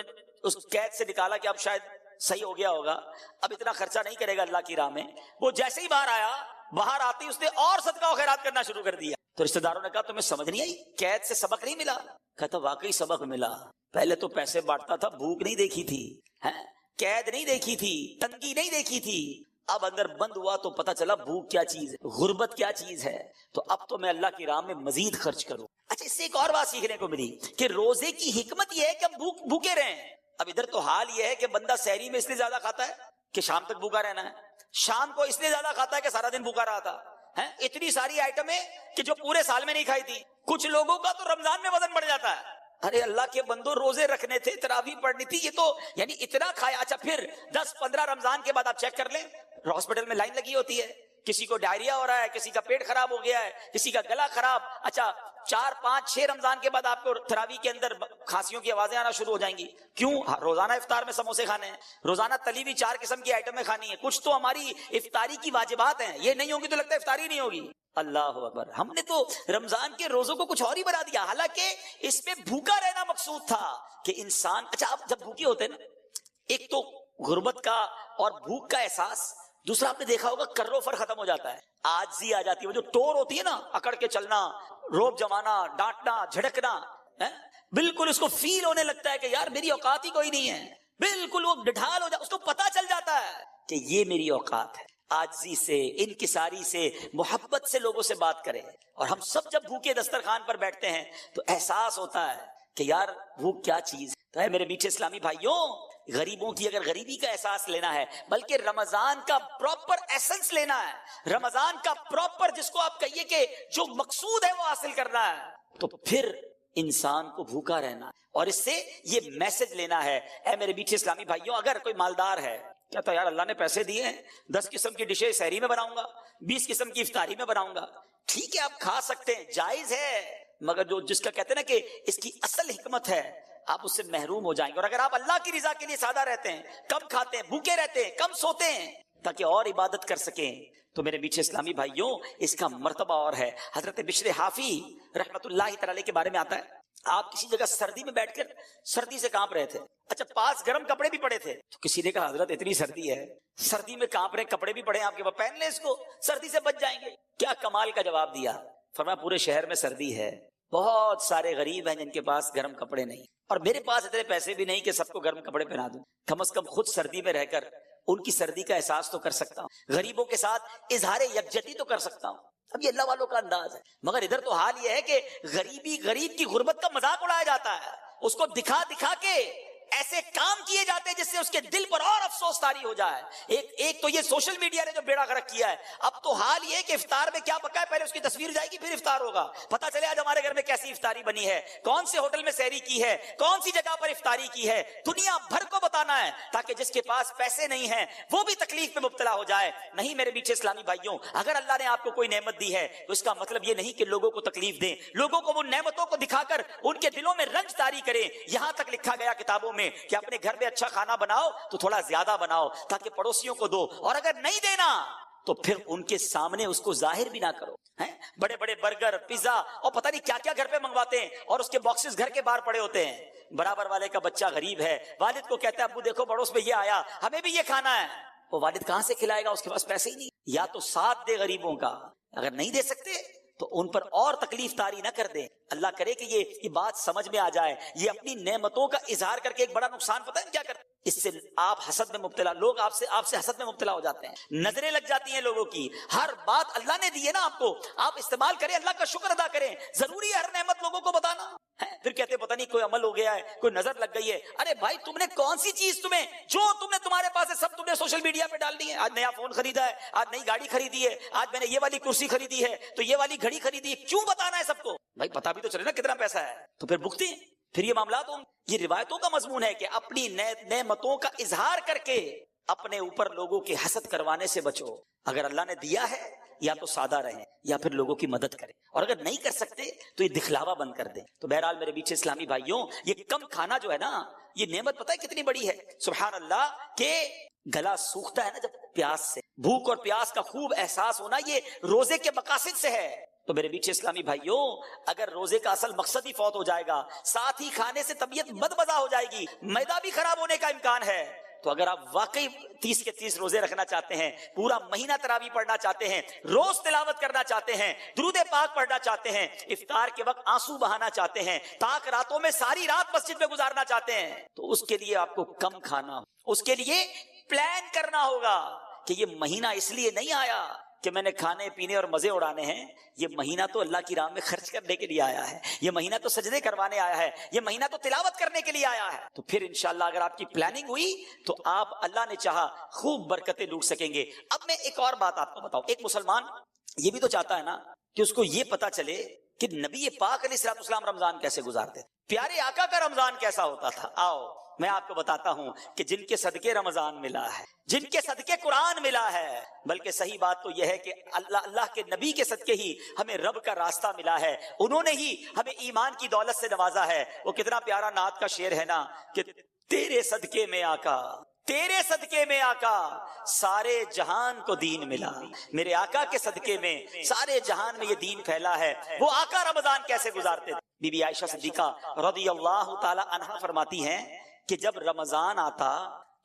اس قید سے نکالا کہ اب شاید صحیح ہو گیا ہوگا، اب اتنا خرچہ نہیں کرے گا اللہ کی راہ میں. وہ جیسے ہی باہر آیا، باہر آتے اس نے اور صدقہ و خیرات کرنا شروع کر دیا. تو رشتہ داروں نے کہا تمہیں سمجھ نہیں آئی، قید سے سبق نہیں ملا؟ کہتا واقعی سبق ملا. پہلے تو پیسے بانٹتا تھا، بھوک نہیں دیکھی تھی، قید نہیں دیکھی تھی، تنگی نہیں دیکھی تھی. اب اندر بند ہوا تو پتا چلا بھوک کیا چیز ہے، غربت کیا چیز ہے. تو اب تو میں اللہ کی راہ میں مزید خرچ کروں. اچھا اس سے ایک اور بات سیکھنے کو ملی کہ روزے کی حکمت یہ ہے کہ ہم بھوکے رہیں. اب ادھر تو حال یہ ہے کہ بندہ سحری میں اس لیے زیادہ کھاتا ہے کہ شام تک بھوکا رہنا ہے، شام کو اس لیے زیادہ کھاتا ہے کہ سارا دن بھوکا رہا تھا. اتنی ساری آئٹمیں کہ جو پورے سال میں نہیں کھائی تھی. کچھ لوگوں کا تو رمضان میں وزن بڑھ جاتا ہے. ارے اللہ کے بندو، روزے رکھنے تھے، تراویح پڑھنی تھی، یہ تو یعنی اتنا کھایا. اچھا پھر 10-15 رمضان کے بعد آپ چیک کر لیں، ہاسپٹل میں لائن لگی ہوتی ہے، کسی کو ڈائریا ہو رہا ہے، کسی کا پیٹ خراب ہو گیا ہے، کسی کا گلا خراب. اچھا 4 5 6 رمضان کے بعد آپ کو تراویح کے اندر کھانسیوں کی آوازیں آنا شروع ہو جائیں گی. کیوں؟ روزانہ افطار میں سموسے کھانے ہیں، روزانہ تلی ہوئی 4 قسم کی آئٹمیں کھانی ہے. کچھ تو ہماری افطاری کی واجبات ہیں، یہ نہیں ہوگی تو لگتا ہے افطاری نہیں ہوگی. اللہ اکبر. ہم نے تو رمضان کے روزوں کو کچھ اور ہی بنا دیا، حالانکہ اس میں بھوکا رہنا مقصود تھا کہ انسان. اچھا آپ جب بھوکے ہوتے ہیں نا، ایک تو غربت کا اور بھوک کا احساس، دوسرا آپ نے دیکھا ہوگا کرو فر ختم ہو جاتا ہے، عاجزی آ جاتی ہے. وہ جو ٹور ہوتی ہے نا، اکڑ کے چلنا، روب جمانا، ڈانٹنا، جھڑکنا، بالکل اس کو فیل ہونے لگتا ہے کہ یار میری اوقات ہی کوئی نہیں ہے. بالکل وہ ڈھال ہو جاتا، اس کو پتا چل جاتا ہے کہ یہ میری اوقات ہے. عاجزی سے، انکساری سے، محبت سے لوگوں سے بات کریں. اور ہم سب جب بھوکے دسترخوان پر بیٹھتے ہیں تو احساس ہوتا ہے کہ یار بھوک کیا چیز ہے. تو ہے میرے میٹھے اسلامی بھائیوں، غریبوں کی اگر غریبی کا احساس لینا ہے، بلکہ رمضان کا پراپر ایسنس لینا ہے، رمضان کا پراپر جس کو آپ کہیے کہ جو مقصود ہے وہ حاصل کرنا ہے، تو پھر انسان کو بھوکا رہنا ہے. اور اس سے یہ میسج لینا ہے. اے میرے میٹھے اسلامی بھائیوں، اگر کوئی مالدار ہے، کہتا ہے یار اللہ نے پیسے دیے ہیں، 10 قسم کی ڈشیں سحری میں بناؤں گا، 20 قسم کی افطاری میں بناؤں گا، ٹھیک ہے آپ کھا سکتے ہیں، جائز ہے. مگر جو جس کا کہتے ہیں نا کہ اس کی اصل حکمت ہے، آپ اس سے محروم ہو جائیں گے. اور اگر آپ اللہ کی رضا کے لیے سادہ رہتے ہیں، کم کھاتے ہیں، بھوکے رہتے ہیں، کم سوتے ہیں تاکہ اور عبادت کر سکیں، تو میرے میٹھے اسلامی بھائیوں اس کا مرتبہ اور ہے. حضرت بشر حافی رحمت اللہ تعالی کے بارے میں آتا ہے، آپ کسی جگہ سردی میں بیٹھ کر سردی سے کانپ رہے تھے. اچھا 5 گرم کپڑے بھی پڑے تھے. تو کسی نے کہا حضرت اتنی سردی ہے، سردی میں کانپ رہے، کپڑے بھی پڑے ہیں آپ کے پاس، پہن لیں اس کو، سردی سے بچ جائیں گے. کیا کمال کا جواب دیا. فرمایا پورے شہر میں سردی ہے، بہت سارے غریب ہیں جن کے پاس گرم کپڑے نہیں، اور میرے پاس اتنے پیسے بھی نہیں کہ سب کو گرم کپڑے پہنا دوں. کم از کم خود سردی میں رہ کر ان کی سردی کا احساس تو کر سکتا ہوں، غریبوں کے ساتھ اظہار یکجہتی تو کر سکتا ہوں. اب یہ اللہ والوں کا انداز ہے. مگر ادھر تو حال یہ ہے کہ غریب کی غربت کا مذاق اڑایا جاتا ہے، اس کو دکھا دکھا کے ایسے کام کیے جاتے ہیں جس سے اس کے دل پر اور افسوس طاری ہو جائے. ایک تو یہ سوشل میڈیا نے جو بیڑا غرق کیا ہے. اب تو حال یہ کہ افطار میں کیا پکا ہے، پہلے اس کی تصویر جائے گی پھر افطار ہوگا، پتا چلے آج ہمارے گھر میں کیسی افطاری بنی ہے، کون سے ہوٹل میں سحری کی ہے، کون سی جگہ پر افطاری کی ہے. دنیا بھر کو بتانا ہے تاکہ جس کے پاس پیسے نہیں ہیں وہ بھی تکلیف میں مبتلا ہو جائے. نہیں میرے میٹھے اسلامی بھائیوں، اگر اللہ نے آپ کو کوئی نعمت دی ہے تو اس کا مطلب یہ نہیں کہ لوگوں کو تکلیف دیں، لوگوں کو وہ نعمتوں کو دکھا کر ان کے دلوں میں رنج طاری کریں. یہاں تک لکھا گیا کتابوں میں کہ اپنے گھر میں اچھا کھانا بناؤ تو تھوڑا زیادہ بناؤ تاکہ پڑوسیوں کو دو، اور اگر نہیں دینا تو پھر ان کے سامنے اس کو ظاہر بھی نہ کرو. بڑے بڑے برگر، پیزا اور پتہ نہیں کیا کیا گھر پہ منگواتے ہیں، اور اس کے باکسز گھر کے باہر پڑے ہوتے ہیں. برابر والے کا بچہ غریب ہے، والد کو کہتا ہے ابو دیکھو پڑوس میں یہ آیا، ہمیں بھی یہ کھانا ہے. وہ والد کہاں سے کھلائے گا، اس کے پاس پیسے ہی نہیں. یا تو ساتھ دے غریبوں کا، اگر نہیں دے سکتے تو ان پر اور تکلیف طاری نہ کر دیں. اللہ کرے کہ یہ بات سمجھ میں آ جائے. یہ اپنی نعمتوں کا اظہار کر کے ایک بڑا نقصان پتہ ہے کیا کرتے ہیں، اس سے آپ حسد میں مبتلا، لوگ آپ سے حسد میں مبتلا ہو جاتے ہیں، نظریں لگ جاتی ہیں لوگوں کی. ہر بات اللہ نے دی ہے نا آپ کو، آپ استعمال کریں، اللہ کا شکر ادا کریں. ضروری ہے ہر نعمت لوگوں کو بتانا ہے؟ پھر کہتے پتہ نہیں کوئی عمل ہو گیا ہے، کوئی نظر لگ گئی ہے. ارے بھائی تم نے کون سی چیز تمہارے پاس ہے سب تم نے سوشل میڈیا پہ ڈال دی ہے. آج نیا فون خریدا ہے، آج نئی گاڑی خریدی ہے، آج میں نے یہ والی کرسی خریدی ہے، تو یہ والی گھڑی خریدی ہے. کیوں بتانا ہے سب کو؟ بھائی پتا بھی تو چلے نا کتنا پیسہ ہے. تو پھر بکتے ہیں، پھر یہ معاملات ہوں. یہ روایتوں کا مضمون ہے کہ اپنی نعمتوں کا اظہار کر کے اپنے اوپر لوگوں کے حسد کروانے سے بچو. اگر اللہ نے دیا ہے یا تو سادہ رہیں یا پھر لوگوں کی مدد کریں، اور اگر نہیں کر سکتے تو یہ دکھلاوا بند کر دیں. تو بہرحال میرے بیچ اسلامی بھائیوں، یہ کم کھانا جو ہے نا، یہ نعمت پتہ ہے کتنی بڑی ہے. سبحان اللہ کہ گلا سوکھتا ہے نا جب پیاس سے، بھوک اور پیاس کا خوب احساس ہونا یہ روزے کے مقاصد سے ہے. تو میرے بیچ اسلامی بھائیوں، اگر روزے کا اصل مقصد ہی فوت ہو جائے گا، ساتھ ہی کھانے سے طبیعت مدمزہ ہو جائے گی، معدہ بھی خراب ہونے کا امکان ہے. تو اگر آپ واقعی 30 کے 30 روزے رکھنا چاہتے ہیں، پورا مہینہ تراویح پڑھنا چاہتے ہیں، روز تلاوت کرنا چاہتے ہیں، درود پاک پڑھنا چاہتے ہیں، افطار کے وقت آنسو بہانا چاہتے ہیں، تاک راتوں میں ساری رات مسجد میں گزارنا چاہتے ہیں، تو اس کے لیے آپ کو کم کھانا، اس کے لیے پلان کرنا ہوگا کہ یہ مہینہ اس لیے نہیں آیا کہ میں نے کھانے پینے اور مزے اڑانے ہیں. یہ مہینہ تو اللہ کی راہ میں خرچ کرنے کے لیے آیا ہے، یہ مہینہ تو سجدے کروانے آیا ہے، یہ مہینہ تو تلاوت کرنے کے لیے آیا ہے. تو پھر انشاءاللہ اگر آپ کی پلاننگ ہوئی تو آپ اللہ نے چاہا خوب برکتیں لوٹ سکیں گے. اب میں ایک اور بات آپ کو بتاؤں. ایک مسلمان یہ بھی تو چاہتا ہے نا کہ اس کو یہ پتا چلے کہ نبی پاک علیہ الصلوۃ والسلام رمضان کیسے گزارتے، پیارے آقا کا رمضان کیسا ہوتا تھا. آؤ میں آپ کو بتاتا ہوں کہ جن کے صدقے رمضان ملا ہے، جن کے صدقے قرآن ملا ہے، بلکہ صحیح بات تو یہ ہے کہ اللہ کے نبی کے صدقے ہی ہمیں رب کا راستہ ملا ہے، انہوں نے ہی ہمیں ایمان کی دولت سے نوازا ہے۔ وہ کتنا پیارا نعت کا شعر ہے نا کہ تیرے صدقے میں آقا، تیرے صدقے میں آقا سارے جہان کو دین ملا۔ میرے آقا کے صدقے میں سارے جہان میں یہ دین پھیلا ہے۔ وہ آقا رمضان کیسے گزارتے تھے؟ بی بی عائشہ صدیقہ رضی اللہ تعالی عنہا فرماتی ہیں کہ جب رمضان آتا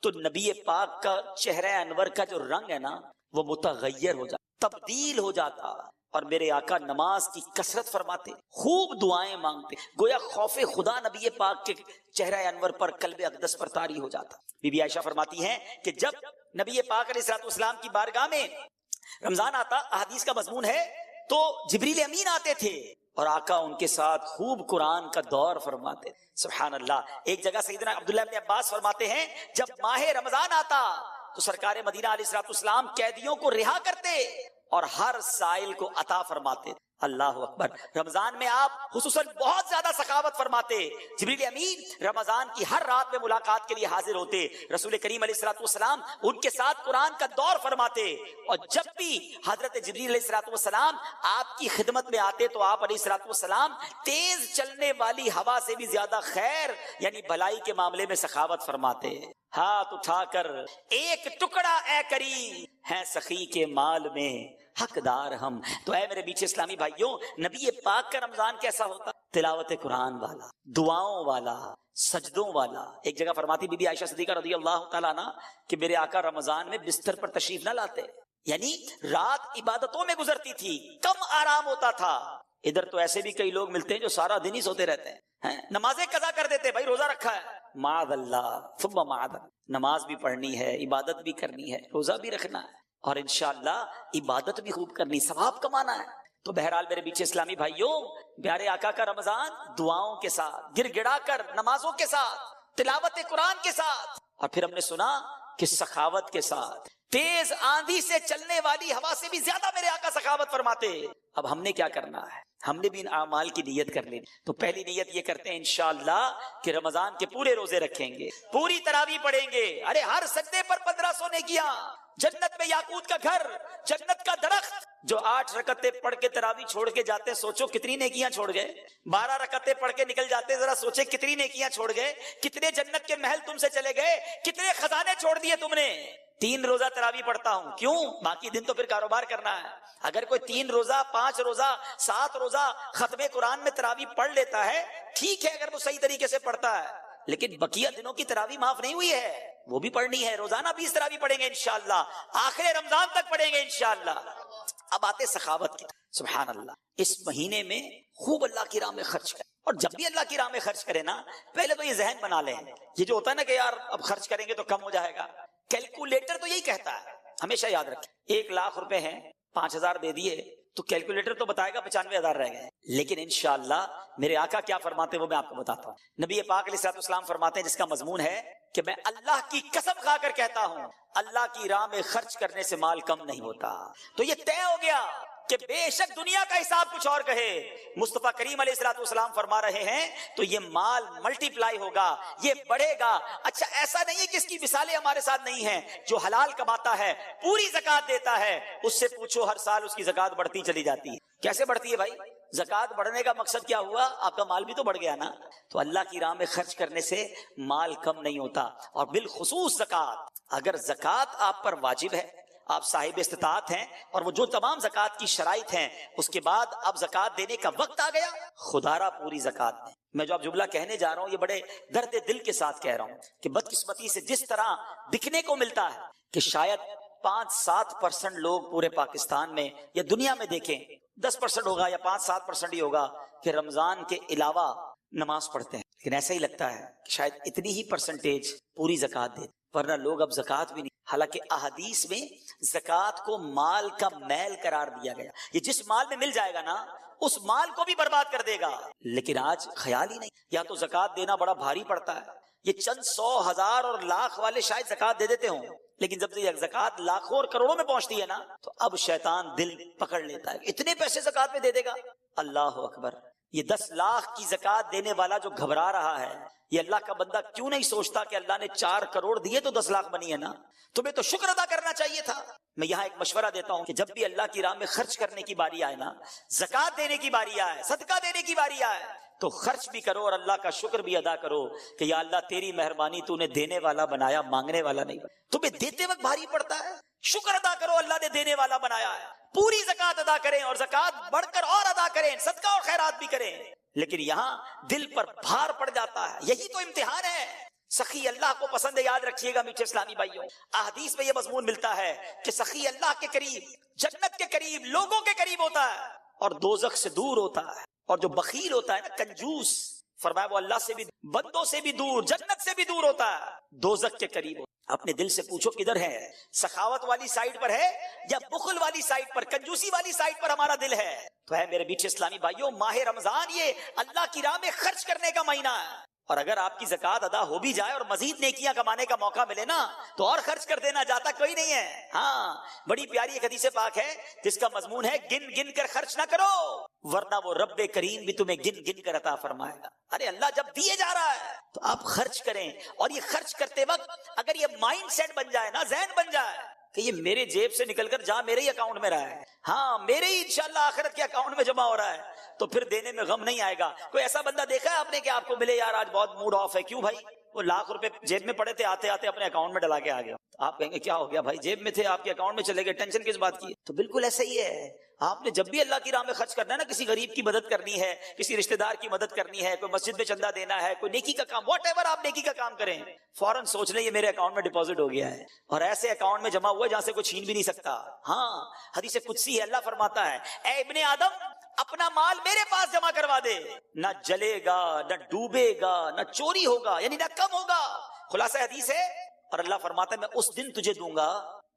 تو نبی پاک کا چہرہ انور کا جو رنگ ہے نا وہ متغیر ہو جاتا، تبدیل ہو جاتا، اور میرے آقا نماز کی کثرت فرماتے، خوب دعائیں مانگتے، گویا خوف خدا نبی پاک کے چہرہ انور پر، قلب اقدس پر طاری ہو جاتا۔ بی بی عائشہ فرماتی ہیں کہ جب نبی پاک علیہ الصلوۃ والسلام کی بارگاہ میں رمضان آتا، احادیث کا مضمون ہے، تو جبریل امین آتے تھے اور آقا ان کے ساتھ خوب قرآن کا دور فرماتے۔ سبحان اللہ۔ ایک جگہ سیدنا عبداللہ بن عباس فرماتے ہیں جب ماہ رمضان آتا تو سرکار مدینہ علیہ الصلوۃ والسلام قیدیوں کو رہا کرتے اور ہر سائل کو عطا فرماتے۔ اللہ اکبر۔ رمضان میں آپ خصوصاً بہت زیادہ سخاوت فرماتے۔ جبریل امین رمضان کی ہر رات میں ملاقات کے لیے حاضر ہوتے، رسول کریم علیہ الصلوۃ والسلام ان کے ساتھ قرآن کا دور فرماتے، اور جب بھی حضرت جبریل علیہ الصلوۃ والسلام آپ کی خدمت میں آتے تو آپ علیہ الصلوۃ والسلام تیز چلنے والی ہوا سے بھی زیادہ خیر یعنی بھلائی کے معاملے میں سخاوت فرماتے۔ ہاتھ اٹھا کر ایک ٹکڑا اے کریم ہے سخی کے مال میں حقدار ہم۔ تو اے میرے بیچ اسلامی بھائیوں، نبی پاک کا رمضان کیسا ہوتا؟ تلاوت قرآن والا، دعاؤں والا، سجدوں والا۔ ایک جگہ فرماتی بی بی عائشہ صدیقہ رضی اللہ تعالیٰ عنہ کہ میرے آقا رمضان میں بستر پر تشریف نہ لاتے، یعنی رات عبادتوں میں گزرتی تھی، کم آرام ہوتا تھا۔ ادھر تو ایسے بھی کئی لوگ ملتے ہیں جو سارا دن ہی سوتے رہتے ہیں، نمازیں قضا کر دیتے، بھائی روزہ رکھا ہے، معاذ اللہ ثم معاذ اللہ۔ نماز بھی پڑھنی ہے، عبادت بھی کرنی ہے، روزہ بھی رکھنا ہے، اور انشاءاللہ عبادت بھی خوب کرنی، ثواب کمانا ہے۔ تو بہرحال میرے بیچ اسلامی بھائیوں، پیارے آقا کا رمضان دعاؤں کے ساتھ، گر گڑا کر نمازوں کے ساتھ، تلاوت قرآن کے ساتھ، اور پھر ہم نے سنا کہ سخاوت کے ساتھ، تیز آندھی سے چلنے والی ہوا سے بھی زیادہ میرے آقا سخاوت فرماتے۔ اب ہم نے کیا کرنا ہے؟ ہم نے بھی ان اعمال کی نیت کر لینی۔ تو پہلی نیت یہ کرتے ہیں انشاءاللہ کہ رمضان کے پورے روزے رکھیں گے، پوری تراویح پڑھیں گے، ارے ہر سجدے پر 1500 نیکیاں، جنت میں یاقوت کا گھر، جنت کا درخت۔ جو 8 رکعتیں پڑھ کے تراویح چھوڑ کے جاتے، سوچو کتنی نیکیاں چھوڑ گئے۔ 12 رکعتیں پڑھ کے نکل جاتے، ذرا سوچے کتنی نیکیاں چھوڑ گئے، کتنے جنت کے محل تم سے چلے گئے، کتنے خزانے چھوڑ دیے تم نے۔ 3 روزہ تراویح پڑھتا ہوں، کیوں؟ باقی دن تو پھر کاروبار کرنا ہے۔ اگر کوئی 3 روزہ، 5 روزہ، 7 روزہ ختم قرآن میں تراویح پڑھ لیتا ہے، ٹھیک ہے اگر وہ صحیح طریقے سے پڑھتا ہے، لیکن بقیہ دنوں کی تراویح معاف نہیں ہوئی ہے، وہ بھی پڑھنی ہے۔ روزانہ 20 تراویح پڑھیں گے انشاءاللہ، آخر رمضان تک پڑھیں گے انشاءاللہ۔ اب آتے سخاوت کی، سبحان اللہ۔ اس مہینے میں خوب اللہ کی راہ میں خرچ کریں، اور جب بھی اللہ کی راہ میں خرچ کریں نا، پہلے تو یہ ذہن بنا لیں، یہ جو ہوتا ہے نا کہ یار اب خرچ کریں گے تو کم ہو جائے گا، کیلکولیٹر تو یہی کہتا ہے، ہمیشہ یاد رکھیں۔ 1 لاکھ روپے ہیں، 5000 دے دیے تو کیلکولیٹر تو بتائے گا 95,000 رہ گئے، لیکن انشاءاللہ میرے آقا کیا فرماتے ہیں وہ میں آپ کو بتاتا ہوں۔ نبی پاک علیہ الصلوۃ والسلام فرماتے ہیں، جس کا مضمون ہے کہ میں اللہ کی قسم کھا کر کہتا ہوں اللہ کی راہ میں خرچ کرنے سے مال کم نہیں ہوتا۔ تو یہ طے ہو گیا کہ بے شک دنیا کا حساب کچھ اور کہے، مصطفیٰ کریم علیہ الصلوۃ والسلام فرما رہے ہیں تو یہ مال ملٹی پلائی ہوگا، یہ بڑھے گا۔ اچھا ایسا نہیں ہے کہ اس کی مثالیں ہمارے ساتھ نہیں ہیں، جو حلال کماتا ہے، پوری زکات دیتا ہے، اس سے پوچھو ہر سال اس کی زکات بڑھتی چلی جاتی ہے۔ کیسے بڑھتی ہے بھائی؟ زکات بڑھنے کا مقصد کیا ہوا؟ آپ کا مال بھی تو بڑھ گیا نا۔ تو اللہ کی راہ میں خرچ کرنے سے مال کم نہیں ہوتا، اور بالخصوص زکات۔ اگر زکات آپ پر واجب ہے، آپ صاحب استطاعت ہیں، اور وہ جو تمام زکات کی شرائط ہیں، اس کے بعد اب زکات دینے کا وقت آ گیا، خدا را پوری زکات دیں۔ میں جو اب جملہ کہنے جا رہا ہوں یہ بڑے درد دل کے ساتھ کہہ رہا ہوں کہ بدقسمتی سے جس طرح دکھنے کو ملتا ہے کہ شاید 5-7% لوگ پورے پاکستان میں یا دنیا میں دیکھیں، 10% ہوگا یا 5-7% ہی ہوگا کہ رمضان کے علاوہ نماز پڑھتے ہیں، لیکن ایسا ہی لگتا ہے کہ شاید اتنی ہی پرسنٹیج پوری زکات دے، ورنہ لوگ اب زکات بھی نہیں۔ حالانکہ احادیث میں زکات کو مال کا میل قرار دیا گیا، یہ جس مال میں مل جائے گا نا اس مال کو بھی برباد کر دے گا، لیکن آج خیال ہی نہیں۔ یا تو زکات دینا بڑا بھاری پڑتا ہے، یہ چند 100 ہزار اور لاکھ والے شاید زکات دے دیتے ہوں، لیکن جب یہ زکات لاکھوں اور کروڑوں میں پہنچتی ہے نا تو اب شیطان دل پکڑ لیتا ہے، اتنے پیسے زکات میں دے دے گا۔ اللہ اکبر۔ یہ 10 لاکھ کی زکات دینے والا جو گھبرا رہا ہے، یہ اللہ کا بندہ کیوں نہیں سوچتا کہ اللہ نے 4 کروڑ دیے تو 10 لاکھ بنی ہے نا؟ تمہیں تو شکر ادا کرنا چاہیے تھا۔ میں یہاں ایک مشورہ دیتا ہوں کہ جب بھی اللہ کی راہ میں خرچ کرنے کی باری آئے نا، زکات دینے کی باری آئے، صدقہ دینے کی باری آئے، تو خرچ بھی کرو اور اللہ کا شکر بھی ادا کرو کہ یا اللہ تیری مہربانی، تو نے دینے والا بنایا، مانگنے والا نہیں بنایا۔ تمہیں دیتے وقت بھاری پڑتا ہے، شکر ادا کرو اللہ نے دینے والا بنایا ہے، پوری زکات ادا کریں اور زکات بڑھ کر اور ادا کریں، صدقہ اور خیرات بھی کریں۔ لیکن یہاں دل پر بھار پڑ جاتا ہے، یہی تو امتحان ہے۔ سخی اللہ کو پسند ہے، یاد رکھیے گا میٹھے اسلامی بھائیوں، احادیث میں یہ مضمون ملتا ہے کہ سخی اللہ کے قریب، جنت کے قریب، لوگوں کے قریب ہوتا ہے اور دوزخ سے دور ہوتا ہے۔ اور جو بخیل ہوتا ہے نا، کنجوس، فرمایا وہ اللہ سے بھی، بندوں سے بھی دور، جنت سے بھی دور ہوتا ہے، دوزخ کے قریب ہوتا ہے۔ اپنے دل سے پوچھو کدھر ہے؟ سخاوت والی سائڈ پر ہے یا بخل والی سائڈ پر، کنجوسی والی سائڈ پر ہمارا دل ہے؟ تو ہے میرے میٹھے اسلامی بھائیوں، ماہ رمضان یہ اللہ کی راہ میں خرچ کرنے کا مہینہ ہے، اور اگر آپ کی زکات ادا ہو بھی جائے اور مزید نیکیاں کمانے کا موقع ملے نا تو اور خرچ کر دینا، جاتا کوئی نہیں ہے۔ ہاں، بڑی پیاری ایک حدیث پاک ہے جس کا مضمون ہے گن گن کر خرچ نہ کرو ورنہ وہ رب کریم بھی تمہیں گن گن کر عطا فرمائے گا۔ ارے اللہ جب دیے جا رہا ہے تو آپ خرچ کریں، اور یہ خرچ کرتے وقت اگر یہ مائنڈ سیٹ بن جائے نا، ذہن بن جائے کہ یہ میرے جیب سے نکل کر جا میرے ہی اکاؤنٹ میں رہا ہے، ہاں میرے ہی انشاءاللہ آخرت کے اکاؤنٹ میں جمع ہو رہا ہے، تو پھر دینے میں غم نہیں آئے گا۔ کوئی ایسا بندہ دیکھا ہے آپ نے کہ آپ کو ملے یار آج بہت موڈ آف ہے، کیوں بھائی؟ وہ لاکھ روپے جیب میں پڑے تھے، آتے آتے اپنے اکاؤنٹ میں ڈلا کے آ گیا۔ آپ کہیں گے کیا ہو گیا بھائی؟ جیب میں تھے، آپ کے اکاؤنٹ میں چلے گئے، ٹینشن کس بات کی؟ تو بالکل ایسا ہی ہے، آپ نے جب بھی اللہ کی راہ میں خرچ کرنا ہے نا، کسی غریب کی مدد کرنی ہے، کسی رشتہ دار کی مدد کرنی ہے، کوئی مسجد میں چندہ دینا ہے، کوئی نیکی کا کام، واٹ ایور آپ نیکی کا کام کریں، فوراً سوچ لیں یہ میرے اکاؤنٹ میں ڈپازٹ ہو گیا ہے، اور ایسے اکاؤنٹ میں جمع ہوا ہے جہاں سے کوئی چھین بھی نہیں سکتا۔ ہاں، حدیث قدسی ہے، اللہ فرماتا ہے اے ابن آدم اپنا مال میرے پاس جمع کروا دے، نہ جلے گا، نہ ڈوبے گا، نہ چوری ہوگا، یعنی نہ کم ہوگا۔ خلاصہ حدیث ہے، اور اللہ فرماتا ہے میں اس دن تجھے دوں گا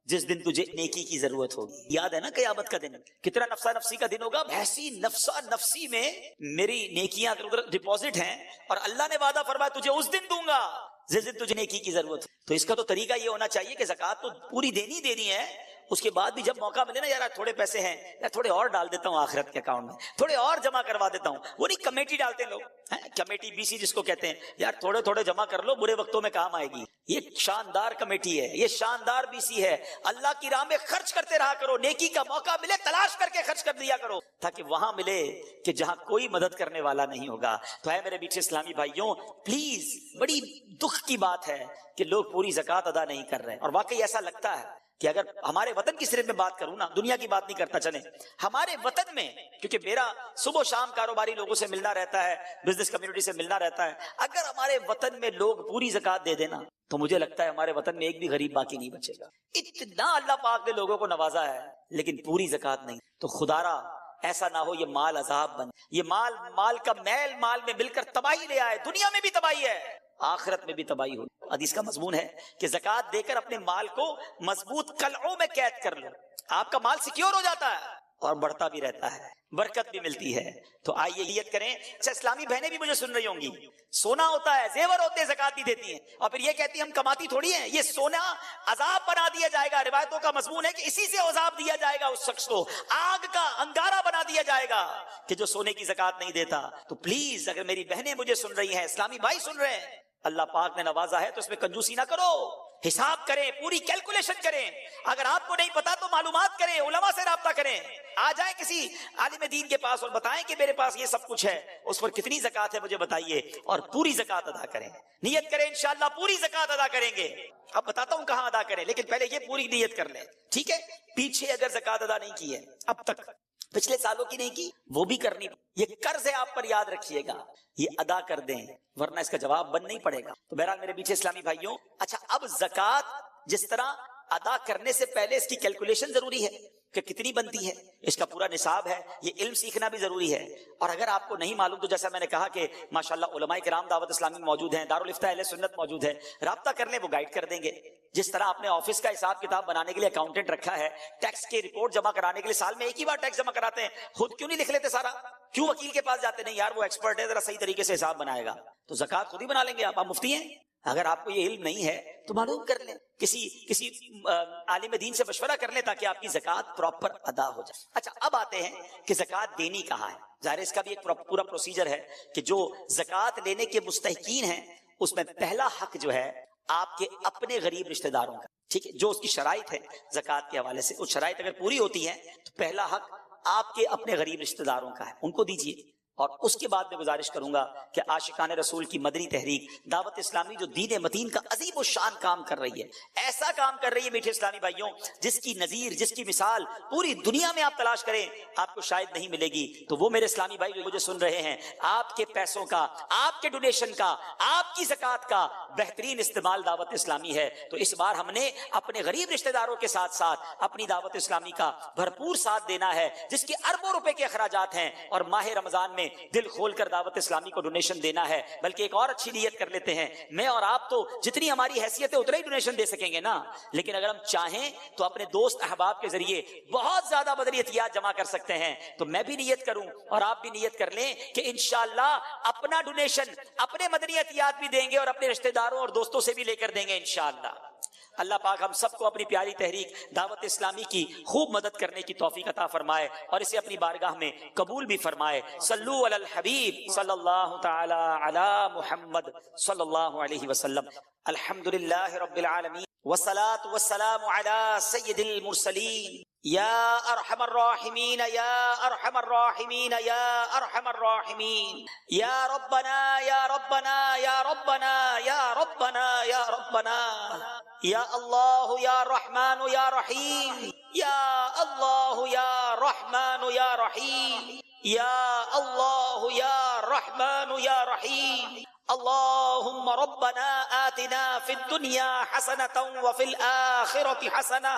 جس دن تجھے نیکی کی ضرورت ہوگی۔ یاد ہے نا قیامت کا دن کتنا نفسا نفسی کا دن ہوگا، ایسی نفسا نفسی میں میری نیکیاں ادھر ڈپازٹ ہیں، اور اللہ نے وعدہ فرمایا تجھے اس دن دوں گا جس دن تجھے نیکی کی ضرورت ہو۔ تو اس کا تو طریقہ یہ ہونا چاہیے کہ زکات تو پوری دینی ہے، اس کے بعد بھی جب موقع ملے نا، یار تھوڑے پیسے ہیں یار تھوڑے اور ڈال دیتا ہوں آخرت کے اکاؤنٹ میں، تھوڑے اور جمع کروا دیتا ہوں۔ وہ نہیں کمیٹی ڈالتے لوگ، کمیٹی BC جس کو کہتے ہیں، یار تھوڑے تھوڑے جمع کر لو، برے وقتوں میں کام آئے گی۔ یہ شاندار کمیٹی ہے، یہ شاندار BC ہے۔ اللہ کی راہ میں خرچ کرتے رہا کرو، نیکی کا موقع ملے تلاش کر کے خرچ کر دیا کرو، تاکہ وہاں ملے کہ جہاں کوئی مدد کرنے والا نہیں ہوگا۔ تو ہے میرے میٹھے اسلامی بھائیوں، پلیز، بڑی دکھ کی بات ہے کہ لوگ پوری زکات ادا نہیں کر رہے، اور واقعی ایسا لگتا ہے کہ اگر ہمارے وطن کی صرف میں بات کروں نا، دنیا کی بات نہیں کرتا، چلیں ہمارے وطن میں، کیونکہ میرا صبح و شام کاروباری لوگوں سے ملنا رہتا ہے، بزنس کمیونٹی سے ملنا رہتا ہے، اگر ہمارے وطن میں لوگ پوری زکات دے دینا تو مجھے لگتا ہے ہمارے وطن میں ایک بھی غریب باقی نہیں بچے گا۔ اتنا اللہ پاک نے لوگوں کو نوازا ہے لیکن پوری زکات نہیں۔ تو خدارا ایسا نہ ہو یہ مال عذاب بن، یہ مال کا میل مال میں مل کر تباہی لے آئے، دنیا میں بھی تباہی ہے، آخرت میں بھی تباہی ہو۔ حدیث کا مضمون ہے کہ زکات دے کر اپنے مال کو مضبوط قلعوں میں قید کر لو، آپ کا مال سیکیور ہو جاتا ہے اور بڑھتا بھی رہتا ہے، برکت بھی ملتی ہے۔ تو آئیے نیت کریں۔ اچھا، اسلامی بہنیں بھی مجھے سن رہی ہوں گی، سونا ہوتا ہے، زیور ہوتے ہیں، زکات نہیں دیتی ہیں، اور پھر یہ کہتی ہیں ہم کماتی تھوڑی ہیں، یہ سونا عذاب بنا دیا جائے گا۔ روایتوں کا مضمون ہے کہ اسی سے عذاب دیا جائے گا اس شخص کو، آگ کا انگارہ بنا دیا جائے گا کہ جو سونے کی زکات نہیں دیتا۔ تو پلیز، اگر میری بہنیں مجھے سن رہی ہیں، اسلامی بھائی سن رہے ہیں، اللہ پاک نے نوازا ہے تو اس میں کنجوسی نہ کرو، حساب کریں، پوری کیلکولیشن کریں۔ اگر آپ کو نہیں پتا تو معلومات کریں، علماء سے رابطہ کریں، آ جائیں کسی عالم دین کے پاس اور بتائیں کہ میرے پاس یہ سب کچھ ہے، اس پر کتنی زکات ہے مجھے بتائیے، اور پوری زکات ادا کریں۔ نیت کریں انشاءاللہ پوری زکات ادا کریں گے۔ اب بتاتا ہوں کہاں ادا کریں، لیکن پہلے یہ پوری نیت کر لیں، ٹھیک ہے؟ پیچھے اگر زکات ادا نہیں کی ہے اب تک، پچھلے سالوں کی نہیں کی، وہ بھی کرنی، یہ قرض ہے آپ پر، یاد رکھیے گا، یہ ادا کر دیں ورنہ اس کا جواب بن نہیں پڑے گا۔ تو بہرحال میرے پیچھے اسلامی بھائیوں، اچھا اب زکات جس طرح ادا کرنے سے پہلے اس کی کیلکولیشن ضروری ہے کہ کتنی بنتی ہے، اس کا پورا نصاب ہے، یہ علم سیکھنا بھی ضروری ہے۔ اور اگر آپ کو نہیں معلوم تو جیسا میں نے کہا کہ ماشاءاللہ علماء کرام دعوت اسلامی میں موجود ہیں، دارالفتہ اہل سنت موجود ہے، رابطہ کر لیں، وہ گائیڈ کر دیں گے۔ جس طرح آپ نے آفس کا حساب کتاب بنانے کے لیے اکاؤنٹنٹ رکھا ہے، ٹیکس کی رپورٹ جمع کرانے کے لیے سال میں ایک ہی بار ٹیکس جمع کراتے ہیں، خود کیوں نہیں لکھ لیتے سارا؟ کیوں وکیل کے پاس جاتے؟ نہیں یار وہ ایکسپرٹ ہے، ذرا صحیح طریقے سے حساب بنائے گا، تو زکات خود ہی بنا لیں گے آپ مفتی ہیں۔ اگر آپ کو یہ علم نہیں ہے تو معلوم کر لیں، کسی عالم دین سے مشورہ کر لیں تاکہ آپ کی زکات پراپر ادا ہو جائے۔ اچھا اب آتے ہیں کہ زکات دینی کہاں ہے۔ ظاہر اس کا بھی ایک پورا پروسیجر ہے کہ جو زکوٰۃ لینے کے مستحقین ہیں اس میں پہلا حق جو ہے آپ کے اپنے غریب رشتہ داروں کا، ٹھیک ہے، جو اس کی شرائط ہے زکوٰۃ کے حوالے سے، وہ شرائط اگر پوری ہوتی ہیں تو پہلا حق آپ کے اپنے غریب رشتہ داروں کا ہے، ان کو دیجیے۔ اور اس کے بعد میں گزارش کروں گا کہ عاشقان رسول کی مدنی تحریک دعوت اسلامی جو دین متین کا عظیم الشان کام کر رہی ہے، ایسا کام کر رہی ہے میٹھے اسلامی بھائیوں جس کی نظیر، جس کی مثال پوری دنیا میں آپ تلاش کریں آپ کو شاید نہیں ملے گی۔ تو وہ میرے اسلامی بھائی جو مجھے سن رہے ہیں، آپ کے پیسوں کا، آپ کے ڈونیشن کا، آپ کی زکوٰۃ کا بہترین استعمال دعوت اسلامی ہے۔ تو اس بار ہم نے اپنے غریب رشتہ داروں کے ساتھ ساتھ اپنی دعوت اسلامی کا بھرپور ساتھ دینا ہے، جس کے اربوں روپے کے اخراجات ہیں، اور ماہ رمضان میں دل کھول کر دعوت اسلامی کو ڈونیشن دینا ہے۔ بلکہ ایک اور اچھی نیت کر لیتے ہیں، میں اور آپ تو جتنی ہماری حیثیت ہے اتنا ہی ڈونیشن دے سکیں گے نا، لیکن اگر ہم چاہیں تو اپنے دوست احباب کے ذریعے بہت زیادہ مدنی عطیات جمع کر سکتے ہیں۔ تو میں بھی نیت کروں اور آپ بھی نیت کر لیں کہ انشاءاللہ اپنا ڈونیشن، اپنے مدنی عطیات بھی دیں گے اور اپنے رشتہ داروں اور دوستوں سے بھی لے کر دیں گے انشاءاللہ۔ اللہ پاک ہم سب کو اپنی پیاری تحریک دعوت اسلامی کی خوب مدد کرنے کی توفیق عطا فرمائے اور اسے اپنی بارگاہ میں قبول بھی فرمائے۔ صلو علی الحبیب صلی اللہ تعالی علی محمد صلی اللہ علیہ وسلم۔ الحمدللہ رب العالمین والصلاة والسلام علی سید المرسلین یا ارحم الراحمین یا ارحم الراحمین یا ارحم الراحمین یا ربنا یا ربنا یا ربنا یا ربنا یا ربنا یا اللہ یا رحمان یا رحیم یا اللہ یا رحمان یا رحیم یا اللہ یا رحمان یا رحیم۔ اللهم ربنا آتنا في الدنيا حسنة وفي الآخرة حسنة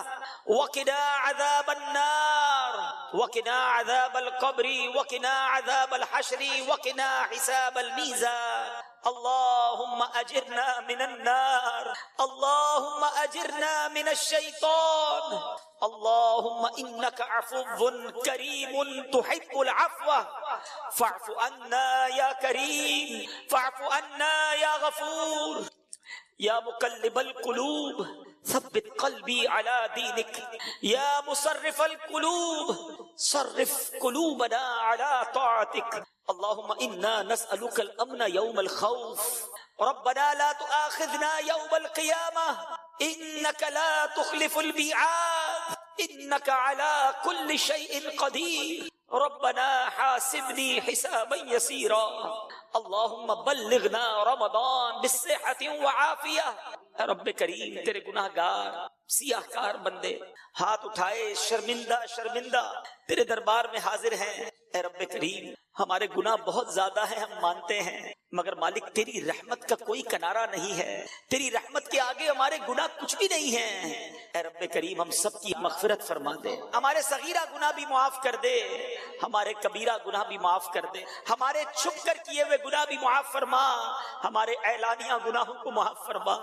وقنا عذاب النار وقنا عذاب القبر وقنا عذاب الحشر وقنا حساب الميزان۔ اللهم أجرنا من النار اللهم أجرنا من الشيطان اللهم إنك عفو كريم تحب العفو فاعف عنا يا كريم فاعف عنا يا غفور يا مقلب القلوب ثبت قلبي على دينك يا مصرف القلوب صرف قلوبنا على طاعتك اللهم إنا نسألك الأمن يوم الخوف ربنا لا تؤاخذنا يوم القيامة إنك لا تخلف الميعاد إنك على كل شيء قدير ربنا حاسبني حسابا يسيرا اللهم بلغنا رمضان بالصحة وعافية۔ اے رب کریم تیرے گناہ گار سیاہ کار بندے ہاتھ اٹھائے شرمندہ تیرے دربار میں حاضر ہیں۔ اے رب کریم ہمارے گناہ بہت زیادہ ہیں، ہم مانتے ہیں، مگر مالک تیری رحمت کا کوئی کنارہ نہیں ہے، تیری رحمت کے آگے ہمارے گناہ کچھ بھی نہیں ہیں۔ اے رب کریم ہم سب کی مغفرت فرما دے، ہمارے صغیرہ گناہ بھی معاف کر دے، ہمارے کبیرہ گناہ بھی معاف کر دے، ہمارے چھپ کر کیے ہوئے گناہ بھی معاف فرما، ہمارے اعلانیہ گناہوں کو معاف فرما۔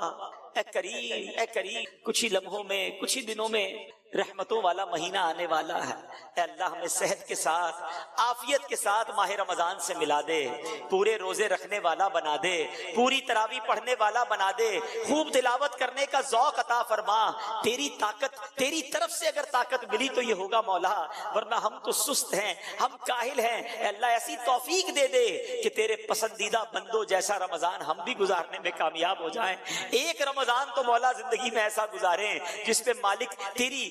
اے کریم کچھ ہی لمحوں میں، کچھ ہی دنوں میں رحمتوں والا مہینہ آنے والا ہے۔ اے اللہ ہمیں صحت کے ساتھ، عافیت کے ساتھ ماہ رمضان سے ملا دے، پورے روزے رکھنے والا بنا دے، پوری تراویح پڑھنے والا بنا دے، خوب تلاوت کرنے کا ذوق عطا فرما۔ تیری طاقت، تیری طرف سے اگر طاقت ملی تو یہ ہوگا مولا، ورنہ ہم تو سست ہیں، ہم کاہل ہیں۔ اے اللہ ایسی توفیق دے دے کہ تیرے پسندیدہ بندوں جیسا رمضان ہم بھی گزارنے میں کامیاب ہو جائیں۔ ایک رمضان تو مولا زندگی میں ایسا گزاریں جس پہ مالک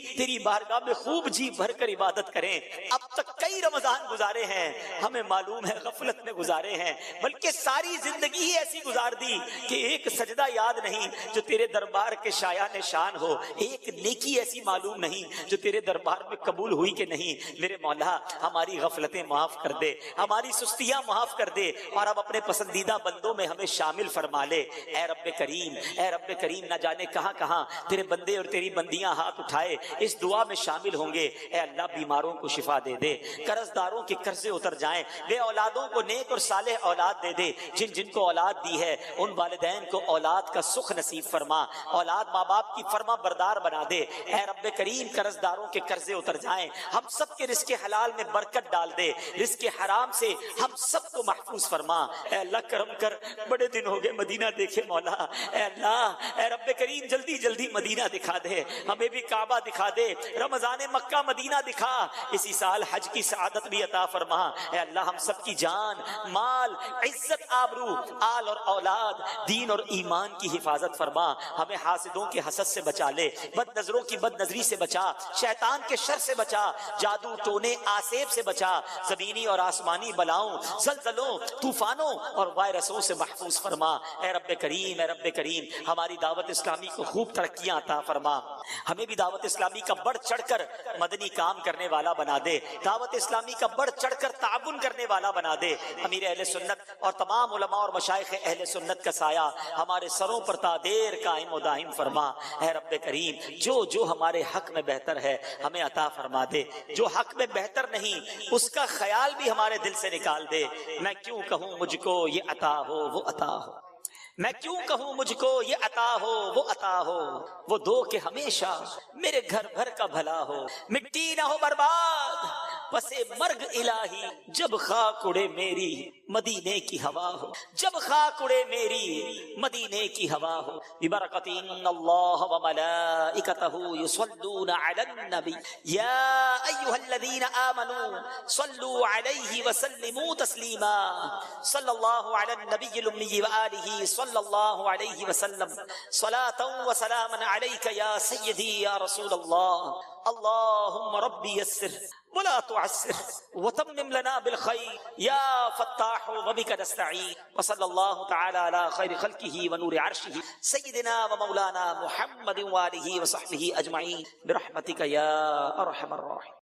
تیری بارگاہ میں خوب جی بھر کر عبادت کریں۔ اب تک کئی رمضان گزارے ہیں، ہمیں معلوم ہے غفلت میں گزارے ہیں، بلکہ ساری زندگی ہی ایسی گزار دی کہ ایک سجدہ یاد نہیں جو تیرے دربار کے شایان شان ہو، ایک نیکی ایسی معلوم نہیں جو تیرے دربار میں قبول ہوئی کہ نہیں۔ میرے مولا ہماری غفلتیں معاف کر دے، ہماری سستیاں معاف کر دے، اور اب اپنے پسندیدہ بندوں میں ہمیں شامل فرما لے۔ اے رب کریم نہ جانے کہاں کہاں تیرے بندے اور تیری بندیاں ہاتھ اٹھائے اس دعا میں شامل ہوں گے۔ اے اللہ بیماروں کو شفا دے دے، قرض داروں کے قرضے اتر جائیں، بے اولادوں کو نیک اور صالح اولاد دے دے، جن کو اولاد دی ہے ان والدین کو اولاد کا سکھ نصیب فرما، اولاد ماں باپ کی فرما بردار بنا دے۔ اے رب کریم قرض داروں کے قرضے اتر جائیں، ہم سب کے رزق حلال میں برکت ڈال دے، رزق حرام سے ہم سب کو محفوظ فرما۔ اے اللہ کرم کر، بڑے دن ہو گئے مدینہ دیکھے مولا۔ اے اللہ، اے رب کریم جلدی مدینہ دکھا دے، ہمیں بھی کعبہ دکھا دے، رمضان مکہ مدینہ دکھا، اسی سال حج کی سعادت بھی عطا فرما۔ اے اللہ ہم سب کی جان، مال، عزت، آبرو، آل اور اولاد، دین اور ایمان کی حفاظت فرما۔ ہمیں حاسدوں کے حسد سے بچا لے، بد نظروں کی بد نظری سے بچا، شیطان کے شر سے بچا، جادو ٹونے آسیب سے بچا، زمینی اور آسمانی بلاؤں، زلزلوں، طوفانوں اور وائرسوں سے محفوظ فرما۔ اے رب کریم، اے رب کریم، ہماری دعوت اسلامی کو خوب ترقیاں عطا فرما۔ ہمیں بھی دعوت اسلامی کا بڑھ چڑھ کر مدنی کام کرنے والا بنا دے، دعوت اسلامی کا بڑھ چڑھ کر تعاون کرنے والا بنا دے۔ امیر اہل سنت اور تمام علماء اور مشائخ اہل سنت کا سایہ ہمارے سروں پر تا دیر قائم و دائم فرما۔ اے رب کریم، جو ہمارے حق میں بہتر ہے ہمیں عطا فرما دے، جو حق میں بہتر نہیں اس کا خیال بھی ہمارے دل سے نکال دے۔ میں کیوں کہوں مجھ کو یہ عطا ہو وہ عطا ہو، میں کیوں کہوں مجھ کو یہ عطا ہو وہ عطا ہو، وہ دو کہ ہمیشہ میرے گھر بھر کا بھلا ہو، مٹی نہ ہو برباد پسے مرگ الہی، جب خاک اڑے میری مدینے کی ہوا ہو، جب خاک اڑے میری مدینے کی ہوا ہو۔ ببرکت ان اللہ وملائکتہ یصلون علی النبی یا ایھا الذین آمنوا صلوا علیہ وسلموا تسلیما، صلی اللہ علی النبی الامی وآلہ صلی اللہ علیہ وسلم، صلاۃ و سلاما علیک یا سیدی یا رسول اللہ۔ اللہم ربی یسر ولا تعسر وتمم لنا بالخير يا فتاح وبك نستعين، وصلى الله تعالى على خير خلقه ونور عرشه سيدنا ومولانا محمد وآله وصحبه أجمعين برحمتك يا أرحم الراحمين۔